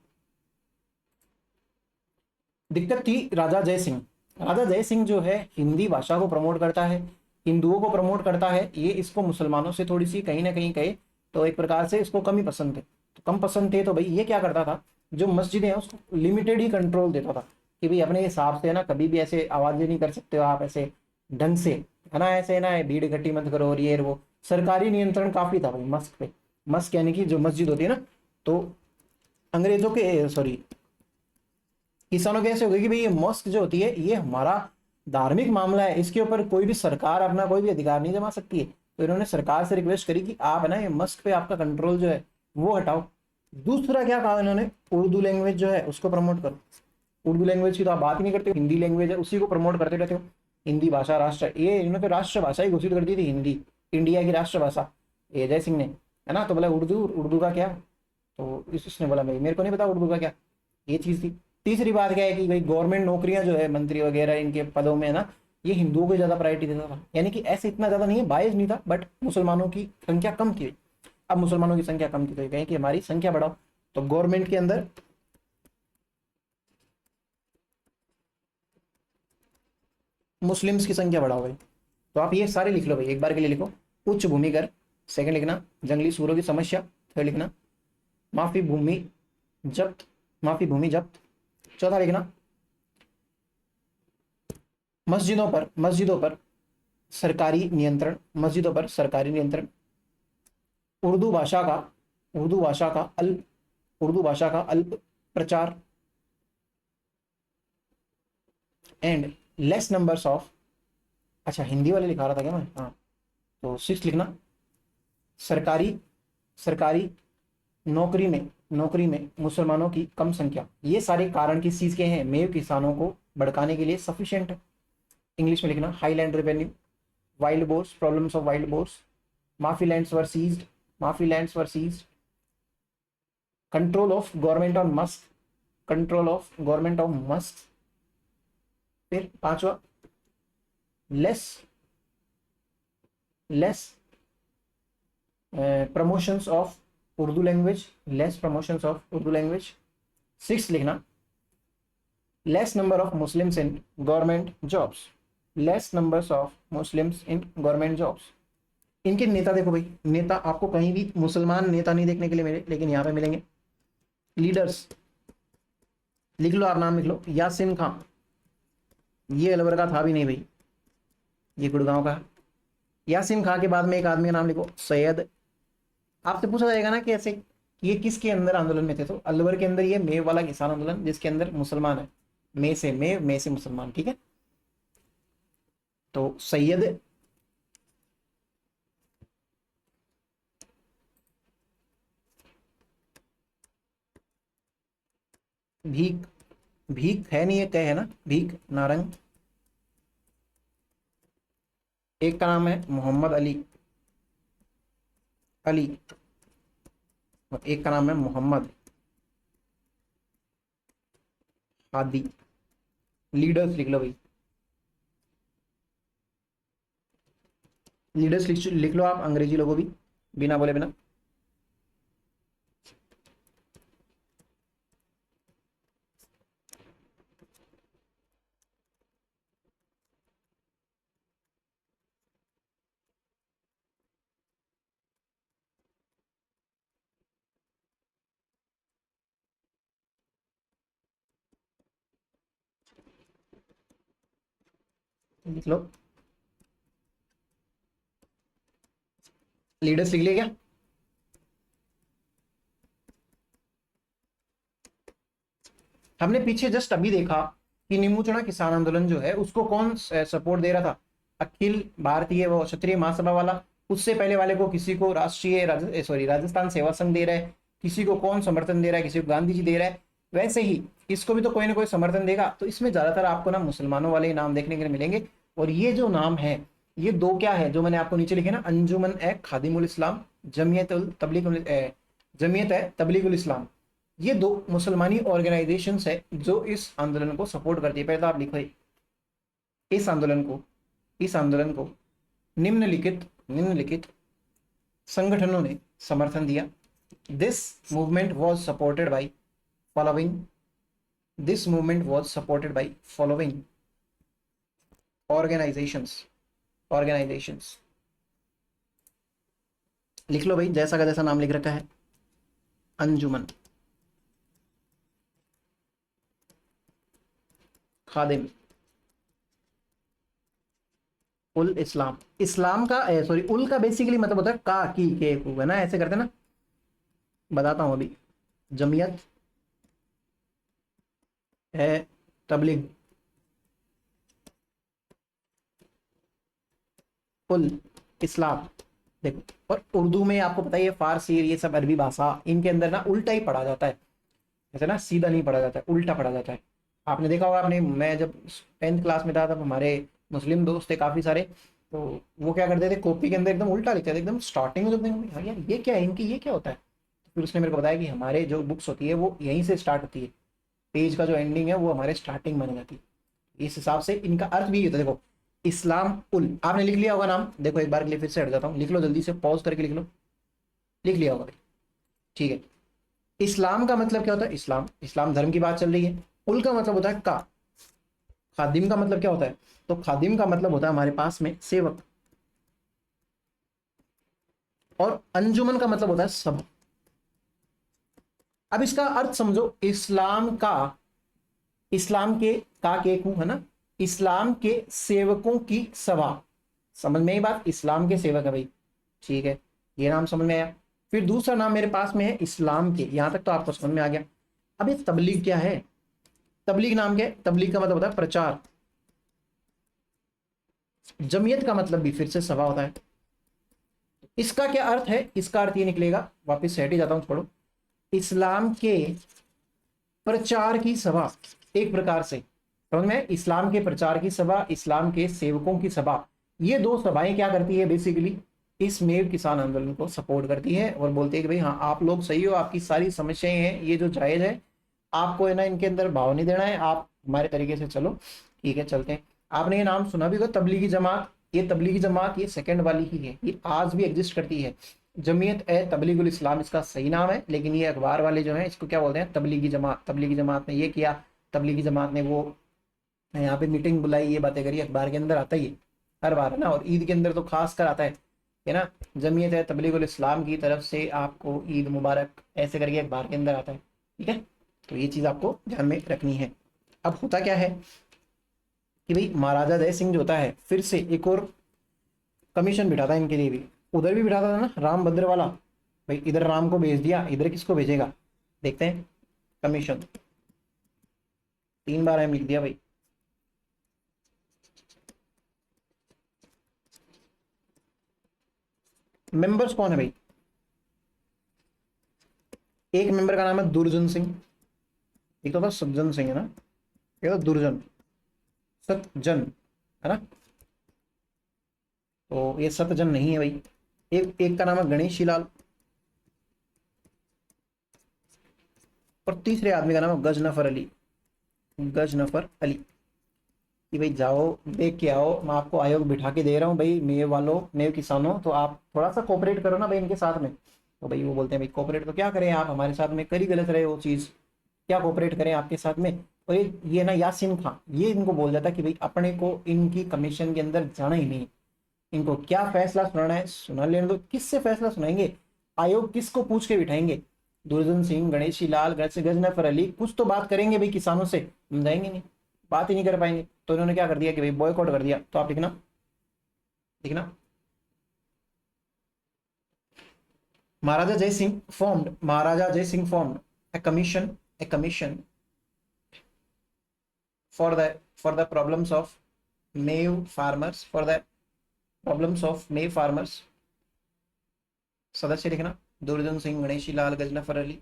दिक्कत थी राजा जय सिंह। राजा जय सिंह जो है हिंदी भाषा को प्रमोट करता है, हिंदुओं को प्रमोट करता है, ये इसको मुसलमानों से थोड़ी सी कहीं ना कहीं कहे तो एक प्रकार से इसको कम ही पसंद थे। तो कम पसंद थे तो भाई ये क्या करता था, जो मस्जिदें हैं उसको लिमिटेड ही कंट्रोल देता था कि भाई अपने हिसाब से है ना, कभी भी ऐसे आवाजें नहीं कर सकते हो आप ऐसे ढंग से, है ना, ऐसे ना भीड़ इकट्ठी मत करो और ये वो। सरकारी नियंत्रण काफी था भाई मस्क पे। मस्क यानी कि जो मस्जिद होती है ना, तो अंग्रेजों के सॉरी किसानों के ऐसे हो गए कि भाई ये मॉस्क जो होती है ये हमारा धार्मिक मामला है, इसके ऊपर कोई भी सरकार अपना कोई भी अधिकार नहीं जमा सकती है। तो इन्होंने सरकार से रिक्वेस्ट करी कि आप है ना ये मस्क पे आपका कंट्रोल जो है वो हटाओ। दूसरा क्या कहा इन्होंने, उर्दू लैंग्वेज जो है उसको प्रमोट करो। उर्दू लैंग्वेज की तो आप बात ही नहीं करते, हिंदी लैंग्वेज है उसी को प्रमोट करते रहते हो। हिंदी भाषा राष्ट्र, ये इन्होंने तो राष्ट्र भाषा ही घोषित कर दी थी हिंदी, इंडिया की राष्ट्र भाषा, ये जय सिंह ने, है ना। तो बोला उर्दू, उर्दू का क्या, तो इसने बोला भाई मेरे को नहीं पता उर्दू का क्या, ये चीज थी। तीसरी बात क्या है कि भाई गवर्नमेंट नौकरियां जो है मंत्री वगैरह इनके पदों में है ना, ये हिंदुओं को ज्यादा प्रायोरिटी देता था। यानी कि ऐसे इतना ज्यादा नहीं है, बायस नहीं था, बट मुसलमानों की संख्या कम थी। अब मुसलमानों की संख्या कम थी तो कहें कि हमारी संख्या बढ़ाओ, तो गवर्नमेंट के अंदर मुस्लिम्स की संख्या बढ़ाओ भाई। तो आप ये सारे लिख लो भाई, एक बार के लिए लिखो। उच्च भूमिकर, सेकंड लिखना जंगली सूरों की समस्या, थर्ड लिखना माफी भूमि जब्त, माफी भूमि जब्त, चौथा लिखना मस्जिदों पर सरकारी नियंत्रण, मस्जिदों पर सरकारी नियंत्रण, उर्दू भाषा का उर्दू भाषा का अल्प उर्दू भाषा का अल्प प्रचार, एंड लेस नंबर्स ऑफ, अच्छा हिंदी वाले लिखा रहा था क्या मैं, हाँ, तो सिक्स लिखना सरकारी सरकारी नौकरी में मुसलमानों की कम संख्या। ये सारे कारण किस चीज के हैं, मेव किसानों को भड़काने के लिए सफिशिएंट है। इंग्लिश में लिखना high land revenue, wild boars, problems of wild boars, maafi lands were seized, control of government on mosque, फिर पांचवा less less promotions of Urdu language, six लिखना less number of Muslims in government jobs, इनके नेता देखो भाई, नेता आपको कहीं भी मुसलमान नेता नहीं देखने के लिए मिले, लेकिन यहाँ पे मिलेंगे। लीडर्स लिख लो, आप नाम लिख लो, यासिन खान, ये अलवर का था भी नहीं भाई, ये गुड़गांव का। यासिन खान के बाद में एक आदमी का नाम लिखो सैयद। आपसे पूछा जाएगा ना कि ऐसे ये किसके अंदर आंदोलन में थे, तो अलवर के अंदर ये मेव वाला किसान आंदोलन, जिसके अंदर मुसलमान है, मे से मुसलमान, ठीक है। तो सैयद भीख, भीख है नहीं, ये कह है ना, भीख नारंग। एक का नाम है मोहम्मद अली और एक का नाम है मोहम्मद हादी। लीडर्स लिख लो भाई, लीडर्स लिख लो आप, अंग्रेजी लोगों भी बिना बोले बिना। लिख लो, लीडर्स लिख लिया क्या? हमने पीछे जस्ट अभी देखा कि निमुचना किसान आंदोलन जो है उसको कौन सपोर्ट दे रहा था, अखिल भारतीय वो क्षत्रिय महासभा वाला। उससे पहले वाले को किसी को राष्ट्रीय राजस्थान सेवा संघ दे रहा है, किसी को कौन समर्थन दे रहा है, किसी को गांधी जी दे रहा है। वैसे ही इसको भी तो कोई ना कोई समर्थन देगा, तो इसमें ज्यादातर आपको ना मुसलमानों वाले ही नाम देखने के लिए मिलेंगे। और ये जो नाम है, ये दो क्या है जो मैंने आपको नीचे लिखे ना, अंजुमन ए खादिमुल इस्लाम, जमीयत उल तबलीग जमीयत है तबलीगुल इस्लाम, ये दो मुसलमानी ऑर्गेनाइजेशंस है जो इस आंदोलन को सपोर्ट करती है। पहले तो आप लिखो इस आंदोलन को, इस आंदोलन को निम्नलिखित संगठनों ने समर्थन दिया। This movement was supported by following, this movement was supported by following organisations, organisations लिख लो भाई, जैसा का जैसा नाम लिख रखा है, अंजुमन खादिम उल इस्लाम। इस्लाम का सॉरी उल का बेसिकली मतलब होता है का की के को, है ना, ऐसे करते ना, बताता हूं अभी। जमीयत है तबलीग उल इस्लाम, देखो। और उर्दू में आपको पता ही है, फारसी ये सब अरबी भाषा, इनके अंदर ना उल्टा ही पढ़ा जाता है, ऐसे ना सीधा नहीं पढ़ा जाता है, उल्टा पढ़ा जाता है। आपने देखा होगा, आपने, मैं जब 10th क्लास में था तब हमारे मुस्लिम दोस्त थे काफ़ी सारे, तो वो क्या करते थे, कॉपी के अंदर एकदम उल्टा लिखते थे, एकदम स्टार्टिंग में जब देखो हाँ यार ये क्या है इनकी, ये क्या होता है, तो फिर उसने मेरे को बताया कि हमारे जो बुक्स होती है वो यहीं से स्टार्ट होती है, पेज का जो एंडिंग है वो हमारे स्टार्टिंग बन जाती है। इस हिसाब से इनका अर्थ भी होता है। देखो इस्लाम उल, आपने लिख लिया होगा नाम, देखो एक बार के लिए फिर से हट जाता हूँ, लिख लो जल्दी से, पॉज करके लिख लो, लिख लिया होगा भाई, ठीक है। इस्लाम का मतलब क्या होता है, इस्लाम, इस्लाम धर्म की बात चल रही है। उल का मतलब होता है का। खादिम का मतलब क्या होता है, तो खादिम का मतलब होता है हमारे पास में सेवक। और अंजुमन का मतलब होता है सभा। अब इसका अर्थ समझो, इस्लाम का, इस्लाम के का के कु है ना, इस्लाम के सेवकों की सभा, समझ में आई बात, इस्लाम के सेवक है भाई, ठीक है, ये नाम समझ में आया। फिर दूसरा नाम मेरे पास में है इस्लाम के, यहां तक तो आपको समझ में आ गया। अब ये तबलीग क्या है, तबलीग नाम क्या है, तबलीग का मतलब होता है प्रचार। जमीयत का मतलब भी फिर से सभा होता है। इसका क्या अर्थ है, इसका अर्थ ये निकलेगा, वापस से हट ही जाता हूं, छोड़ो, इस्लाम के प्रचार की सभा, एक प्रकार से समझ में, इस्लाम के प्रचार की सभा, इस्लाम के सेवकों की सभा, ये दो सभाएं क्या करती है बेसिकली, इस मेव किसान आंदोलन को सपोर्ट करती है और बोलते हैं कि भाई हाँ आप लोग सही हो, आपकी सारी समस्याएं हैं ये जो जायज है, आपको है ना इनके अंदर भाव नहीं देना है, आप हमारे तरीके से चलो, ठीक है चलते हैं। आपने ये नाम सुना भी होगा तबलीगी जमात, ये तबलीगी जमात ये सेकंड वाली ही है, ये आज भी एग्जिस्ट करती है। जमीयत ए तबलीगुल इस्लाम इसका सही नाम है, लेकिन ये अखबार वाले जो हैं इसको क्या बोलते हैं, तबलीगी जमात। तबलीगी जमात ने ये किया, तबलीगी जमात ने वो यहाँ पे मीटिंग बुलाई, ये बातें करी, अखबार के अंदर आता ही है हर बार, है ना, और ईद के अंदर तो खास कर आता है ना, जमीयत है तबलीगुल इस्लाम की तरफ से आपको ईद मुबारक, ऐसे करके अखबार के अंदर आता है, ठीक है। तो ये चीज़ आपको ध्यान में रखनी है। अब होता क्या है कि भाई महाराजा जय सिंह जो होता है, फिर से एक और कमीशन बिठाता है इनके लिए भी, उधर भी बिठाता था ना रामभद्र वाला, भाई इधर राम को भेज दिया, इधर किसको भेजेगा, देखते हैं। कमीशन 3 बार एम लिख दिया भाई। मेंबर्स कौन है भाई, एक मेंबर का नाम है दुर्जन सिंह, एक तो था सज्जन सिंह है ना, एक तो दुर्जन, सतजन, है ना, तो ये सतजन नहीं है भाई। एक एक का नाम है गणेशी लाल, और तीसरे आदमी का नाम है गजनफर अली, गजनफर अली, कि भाई जाओ देख के आओ, मैं आपको आयोग बिठा के दे रहा हूँ भाई, मेव वालों, मेव किसानों, तो आप थोड़ा सा कोऑपरेट करो ना भाई इनके साथ में। तो भाई वो बोलते हैं भाई कोऑपरेट तो क्या करें, आप हमारे साथ में, करी गलत रहे वो चीज़, क्या कोऑपरेट करें आपके साथ में। और ये ना यासीन खान, ये इनको बोल जाता कि भाई अपने को इनकी कमीशन के अंदर जाना ही नहीं, इनको क्या फैसला सुनाना है सुना लेने दो, किससे फैसला सुनाएंगे, आयोग किसको पूछ के बिठाएंगे, दुर्जन सिंह, गणेशी लाल, गजनफर अली, कुछ तो बात करेंगे भाई किसानों से, हम जाएंगे नहीं, बात ही नहीं कर पाएंगे। तो इन्होंने क्या कर दिया कि भाई बॉयकॉट कर दिया। तो आप लिखना, लिखना, महाराजा Jai Singh formed, Maharaja Jai Singh formed a commission, a commission for the problems of Meo farmers, for the problems of Meo farmers. सदस्य लिखना, दुर्जन सिंह, गणेशी लाल, गजनफर अली।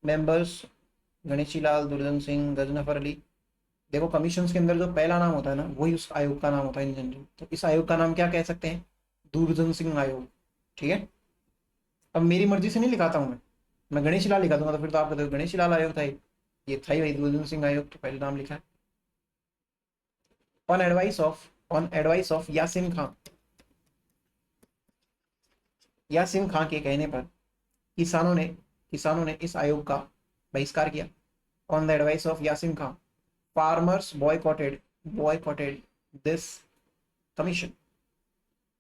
मेंबर्स गणेशी लाल, दुर्जन सिंह, गजनफर अली। देखो कमीशन के अंदर जो पहला नाम होता है ना वही उस आयोग का नाम होता है इन जनरल। तो इस आयोग का नाम क्या कह सकते हैं? दूरदर्शन सिंह आयोग। ठीक है। अब मेरी मर्जी से नहीं लिखाता हूँ मैं गणेश लाल लिखा दूंगा तो फिर तो आप कहते हो गणेश लाल आयोग था ये था ही भाई दूरदर्शन सिंह आयोग, तो पहले नाम लिखा है। ऑन एडवाइस ऑफ यासिन खां, यासिन खां के कहने पर किसानों ने इस आयोग का बहिष्कार किया। On the advice of Yasin Khan, farmers boycotted this commission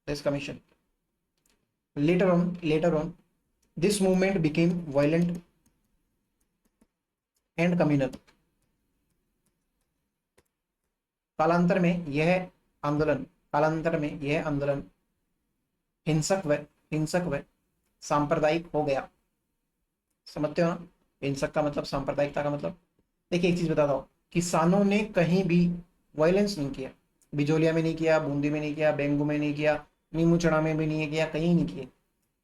this commission. Later on, this movement became violent and communal. कालांतर में यह आंदोलन हिंसक व सांप्रदायिक हो गया। समझते हो ना? हिंसक का मतलब, सांप्रदायिकता का मतलब। देखिए एक चीज बताता हूँ, किसानों ने कहीं भी वायलेंस नहीं किया। बिजोलिया में नहीं किया, बूंदी में नहीं किया, बेंगू में नहीं किया, नीमू चढ़ा में भी नहीं किया, कहीं नहीं किए।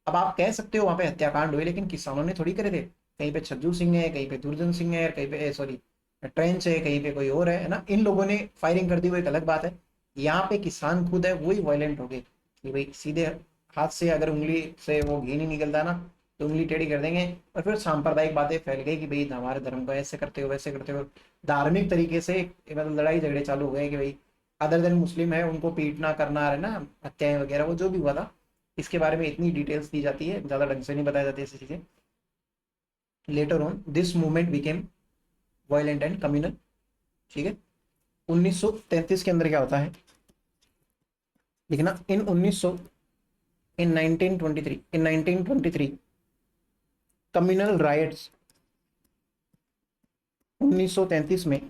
अब आप कह सकते हो वहां पे हत्याकांड हुए, लेकिन किसानों ने थोड़ी करे थे। कहीं पे छज्जू सिंह है, कहीं पे दुर्जन सिंह है, कहीं पे सॉरी ट्रेंच है, कहीं पे कोई और है ना। इन लोगों ने फायरिंग कर दी वो एक अलग बात है। यहाँ पे किसान खुद है वही वायलेंट हो गए कि भाई सीधे हाथ से अगर उंगली से वो घी नहीं निकलता ना तो उंगली टेढ़ी कर देंगे। और फिर सांप्रदायिक बातें फैल गई कि भाई हमारे धर्म को ऐसे करते हो वैसे करते हो। धार्मिक तरीके से मतलब लड़ाई झगड़े चालू हो गए कि भाई अदर देन मुस्लिम है उनको पीटना करना है ना, हत्याएं वगैरह वो जो भी हुआ था। इसके बारे में इतनी डिटेल्स दी जाती है, ज़्यादा ढंग से नहीं बताई जाती ऐसी चीज़ें। Later on this movement became violent and communal. ठीक है। 1933 के अंदर क्या होता है लिखना, इन 1923 कम्युनल राइट्स। 1933 में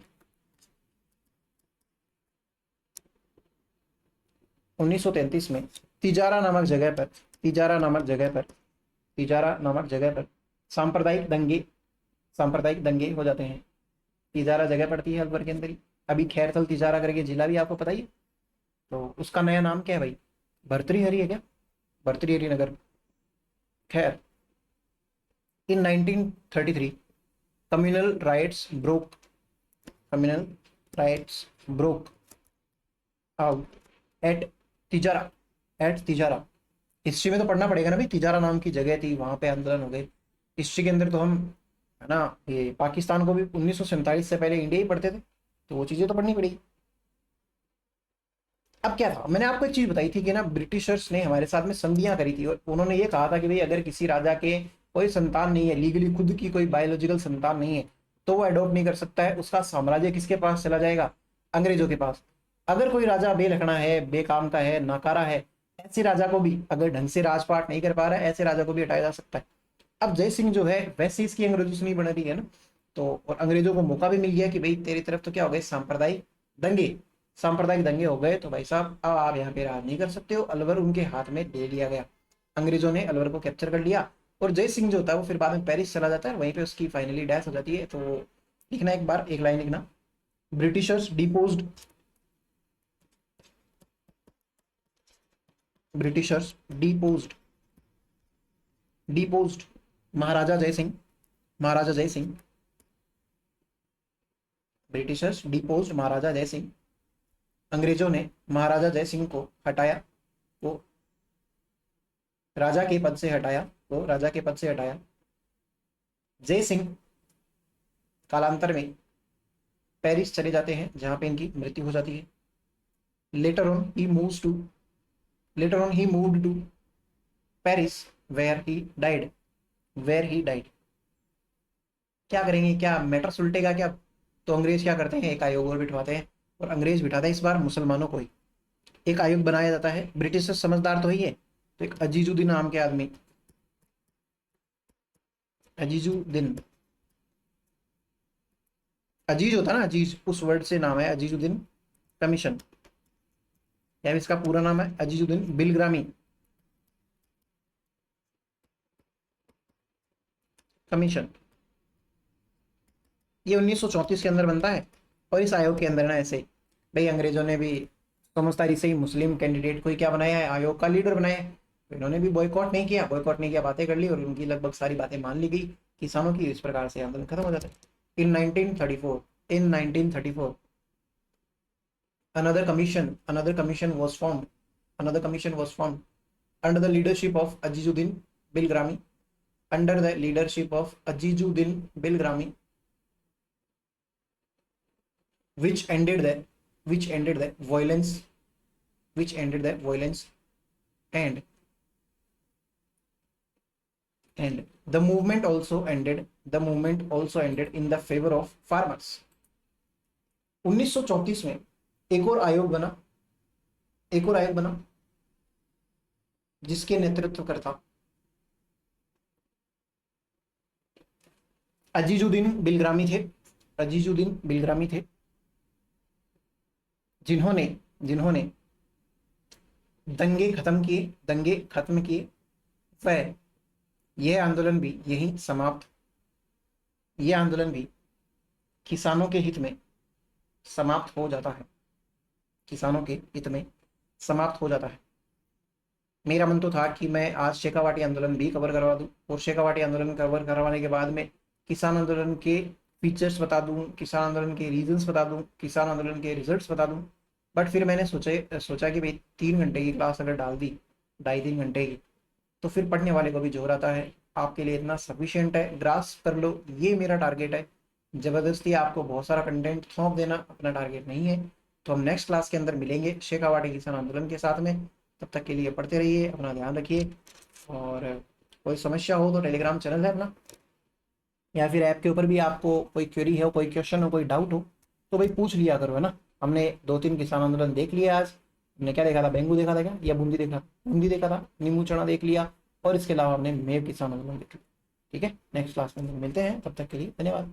1933 में तिजारा नामक जगह पर सांप्रदायिक दंगे हो जाते हैं। तिजारा जगह पड़ती है अलवर के अंदर ही। अभी खैरथल तिजारा करके जिला भी आपको पता ही है। तो उसका नया नाम क्या है भाई? भर्तृहरि है क्या? भर्तृहरि नगर। खैर, इन 1933 communal riots broke out at Tijara. History में तो पढ़ना पड़ेगा ना भाई, तिजारा नाम की जगह थी वहां पे आंदोलन हो गए। हिस्ट्री के अंदर तो हम है ना ये पाकिस्तान को भी 1947 से पहले इंडिया ही पढ़ते थे, तो वो चीजें तो पढ़नी पड़ेगी। अब क्या था, मैंने आपको एक चीज बताई थी कि ना ब्रिटिशर्स ने हमारे साथ में संधियां करी थी और उन्होंने ये कहा था कि भाई अगर किसी राजा के कोई संतान नहीं है, लीगली खुद की कोई बायोलॉजिकल संतान नहीं है, तो वो अडॉप्ट नहीं कर सकता है। उसका साम्राज्य किसके पास चला जाएगा? अंग्रेजों के पास। अगर कोई राजा बेलखना है, बेकाम का है, नाकारा है, ऐसे राजा को भी, अगर ढंग से राजपाट नहीं कर पा रहा है, ऐसे राजा को भी हटाया जा सकता है। अब जय सिंह जो है वैसे इसकी अंग्रेजों से नहीं बन रही है ना, तो और अंग्रेजों को मौका भी मिल गया कि भाई तेरी तरफ तो क्या हो गए दंगे सांप्रदायिक दंगे हो गए, तो भाई साहब अब आप यहाँ पे राज नहीं कर सकते हो। अलवर उनके हाथ में दे लिया गया। अंग्रेजों ने अलवर को कैप्चर कर लिया और जय सिंह जो होता है वो फिर बाद में पेरिस चला जाता है, वहीं पे उसकी फाइनली डेथ हो जाती है। तो लिखना एक बार, एक लाइन लिखना, Britishers deposed Britishers deposed deposed महाराजा जय सिंह। ब्रिटिशर्स डिपोज्ड महाराजा जय सिंह। अंग्रेजों ने महाराजा जय सिंह को हटाया, वो राजा के पद से हटाया। जय सिंह कालांतर में पेरिस चले जाते हैं जहां पे इनकी मृत्यु हो जाती है। Later on he moved to Paris where he died. क्या करेंगे, क्या मैटर सुलटेगा क्या? तो अंग्रेज क्या करते हैं, एक आयोग और बिठवाते हैं, और अंग्रेज बिठाते हैं इस बार मुसलमानों को ही। एक आयोग बनाया जाता है। ब्रिटिश से समझदार तो ही है, तो एक अजीजुद्दीन नाम के आदमी, अजीजुद्दीन, अजीज होता ना, अजीज उस वर्ड से नाम है अजीजुद्दीन कमीशन, या इसका पूरा नाम है अजीजुद्दीन बिलग्रामी कमीशन। ये 1934 के अंदर बनता है। और इस आयोग के अंदर ना ऐसे भाई अंग्रेजों ने भी समझदारी से ही मुस्लिम कैंडिडेट को ही क्या बनाया है, आयोग का लीडर बनाया है। तो इन्होंने भी बॉयकॉट नहीं किया, बातें कर ली और उनकी लगभग सारी बातें मान ली गई किसानों की। इस प्रकार से आंदोलन खत्म हो जाता है। In 1934, in 1934, another commission was formed. Another commission was formed under the leadership of Azizuddin Bilgrami. Under the leadership of Azizuddin Bilgrami, which ended the violence, and the movement also ended. In the favor of farmers. 1934 में एक और आयोग बना जिसके नेतृत्व करता अजीजुद्दीन बिलग्रामी थे, जिन्होंने दंगे खत्म किए वह यह आंदोलन भी किसानों के हित में समाप्त हो जाता है। मेरा मन तो था कि मैं आज शेखावाटी आंदोलन भी कवर करवा दूं, और शेखावाटी आंदोलन कवर करवाने के बाद में किसान आंदोलन के फीचर्स बता दूं, किसान आंदोलन के रीजंस बता दूं, किसान आंदोलन के रिजल्ट्स बता दूं। बट फिर मैंने सोचा कि भाई 3 घंटे की क्लास अगर डाल दी, 2.5-3 घंटे की, तो फिर पढ़ने वाले को भी जोर आता है। आपके लिए इतना सफिशिएंट है, ग्रास्प कर लो, ये मेरा टारगेट है। जबरदस्ती आपको बहुत सारा कंटेंट सौंप देना अपना टारगेट नहीं है। तो हम नेक्स्ट क्लास के अंदर मिलेंगे शेखावाटी किसान आंदोलन के साथ में। तब तक के लिए पढ़ते रहिए, अपना ध्यान रखिए, और कोई समस्या हो तो टेलीग्राम चैनल है अपना, या फिर ऐप के ऊपर भी आपको कोई क्वेरी है, कोई क्वेश्चन हो, कोई डाउट हो तो भाई पूछ लिया करो, है ना। हमने 2-3 किसान आंदोलन देख लिया आज। हमने क्या देखा था, बेंगू देखा था क्या, या बूंदी देखा था, नींबू चना देख लिया, और इसके अलावा हमने मेव किसान आंदोलन देख लिया। ठीक है, नेक्स्ट क्लास में मिलते हैं, तब तक के लिए धन्यवाद।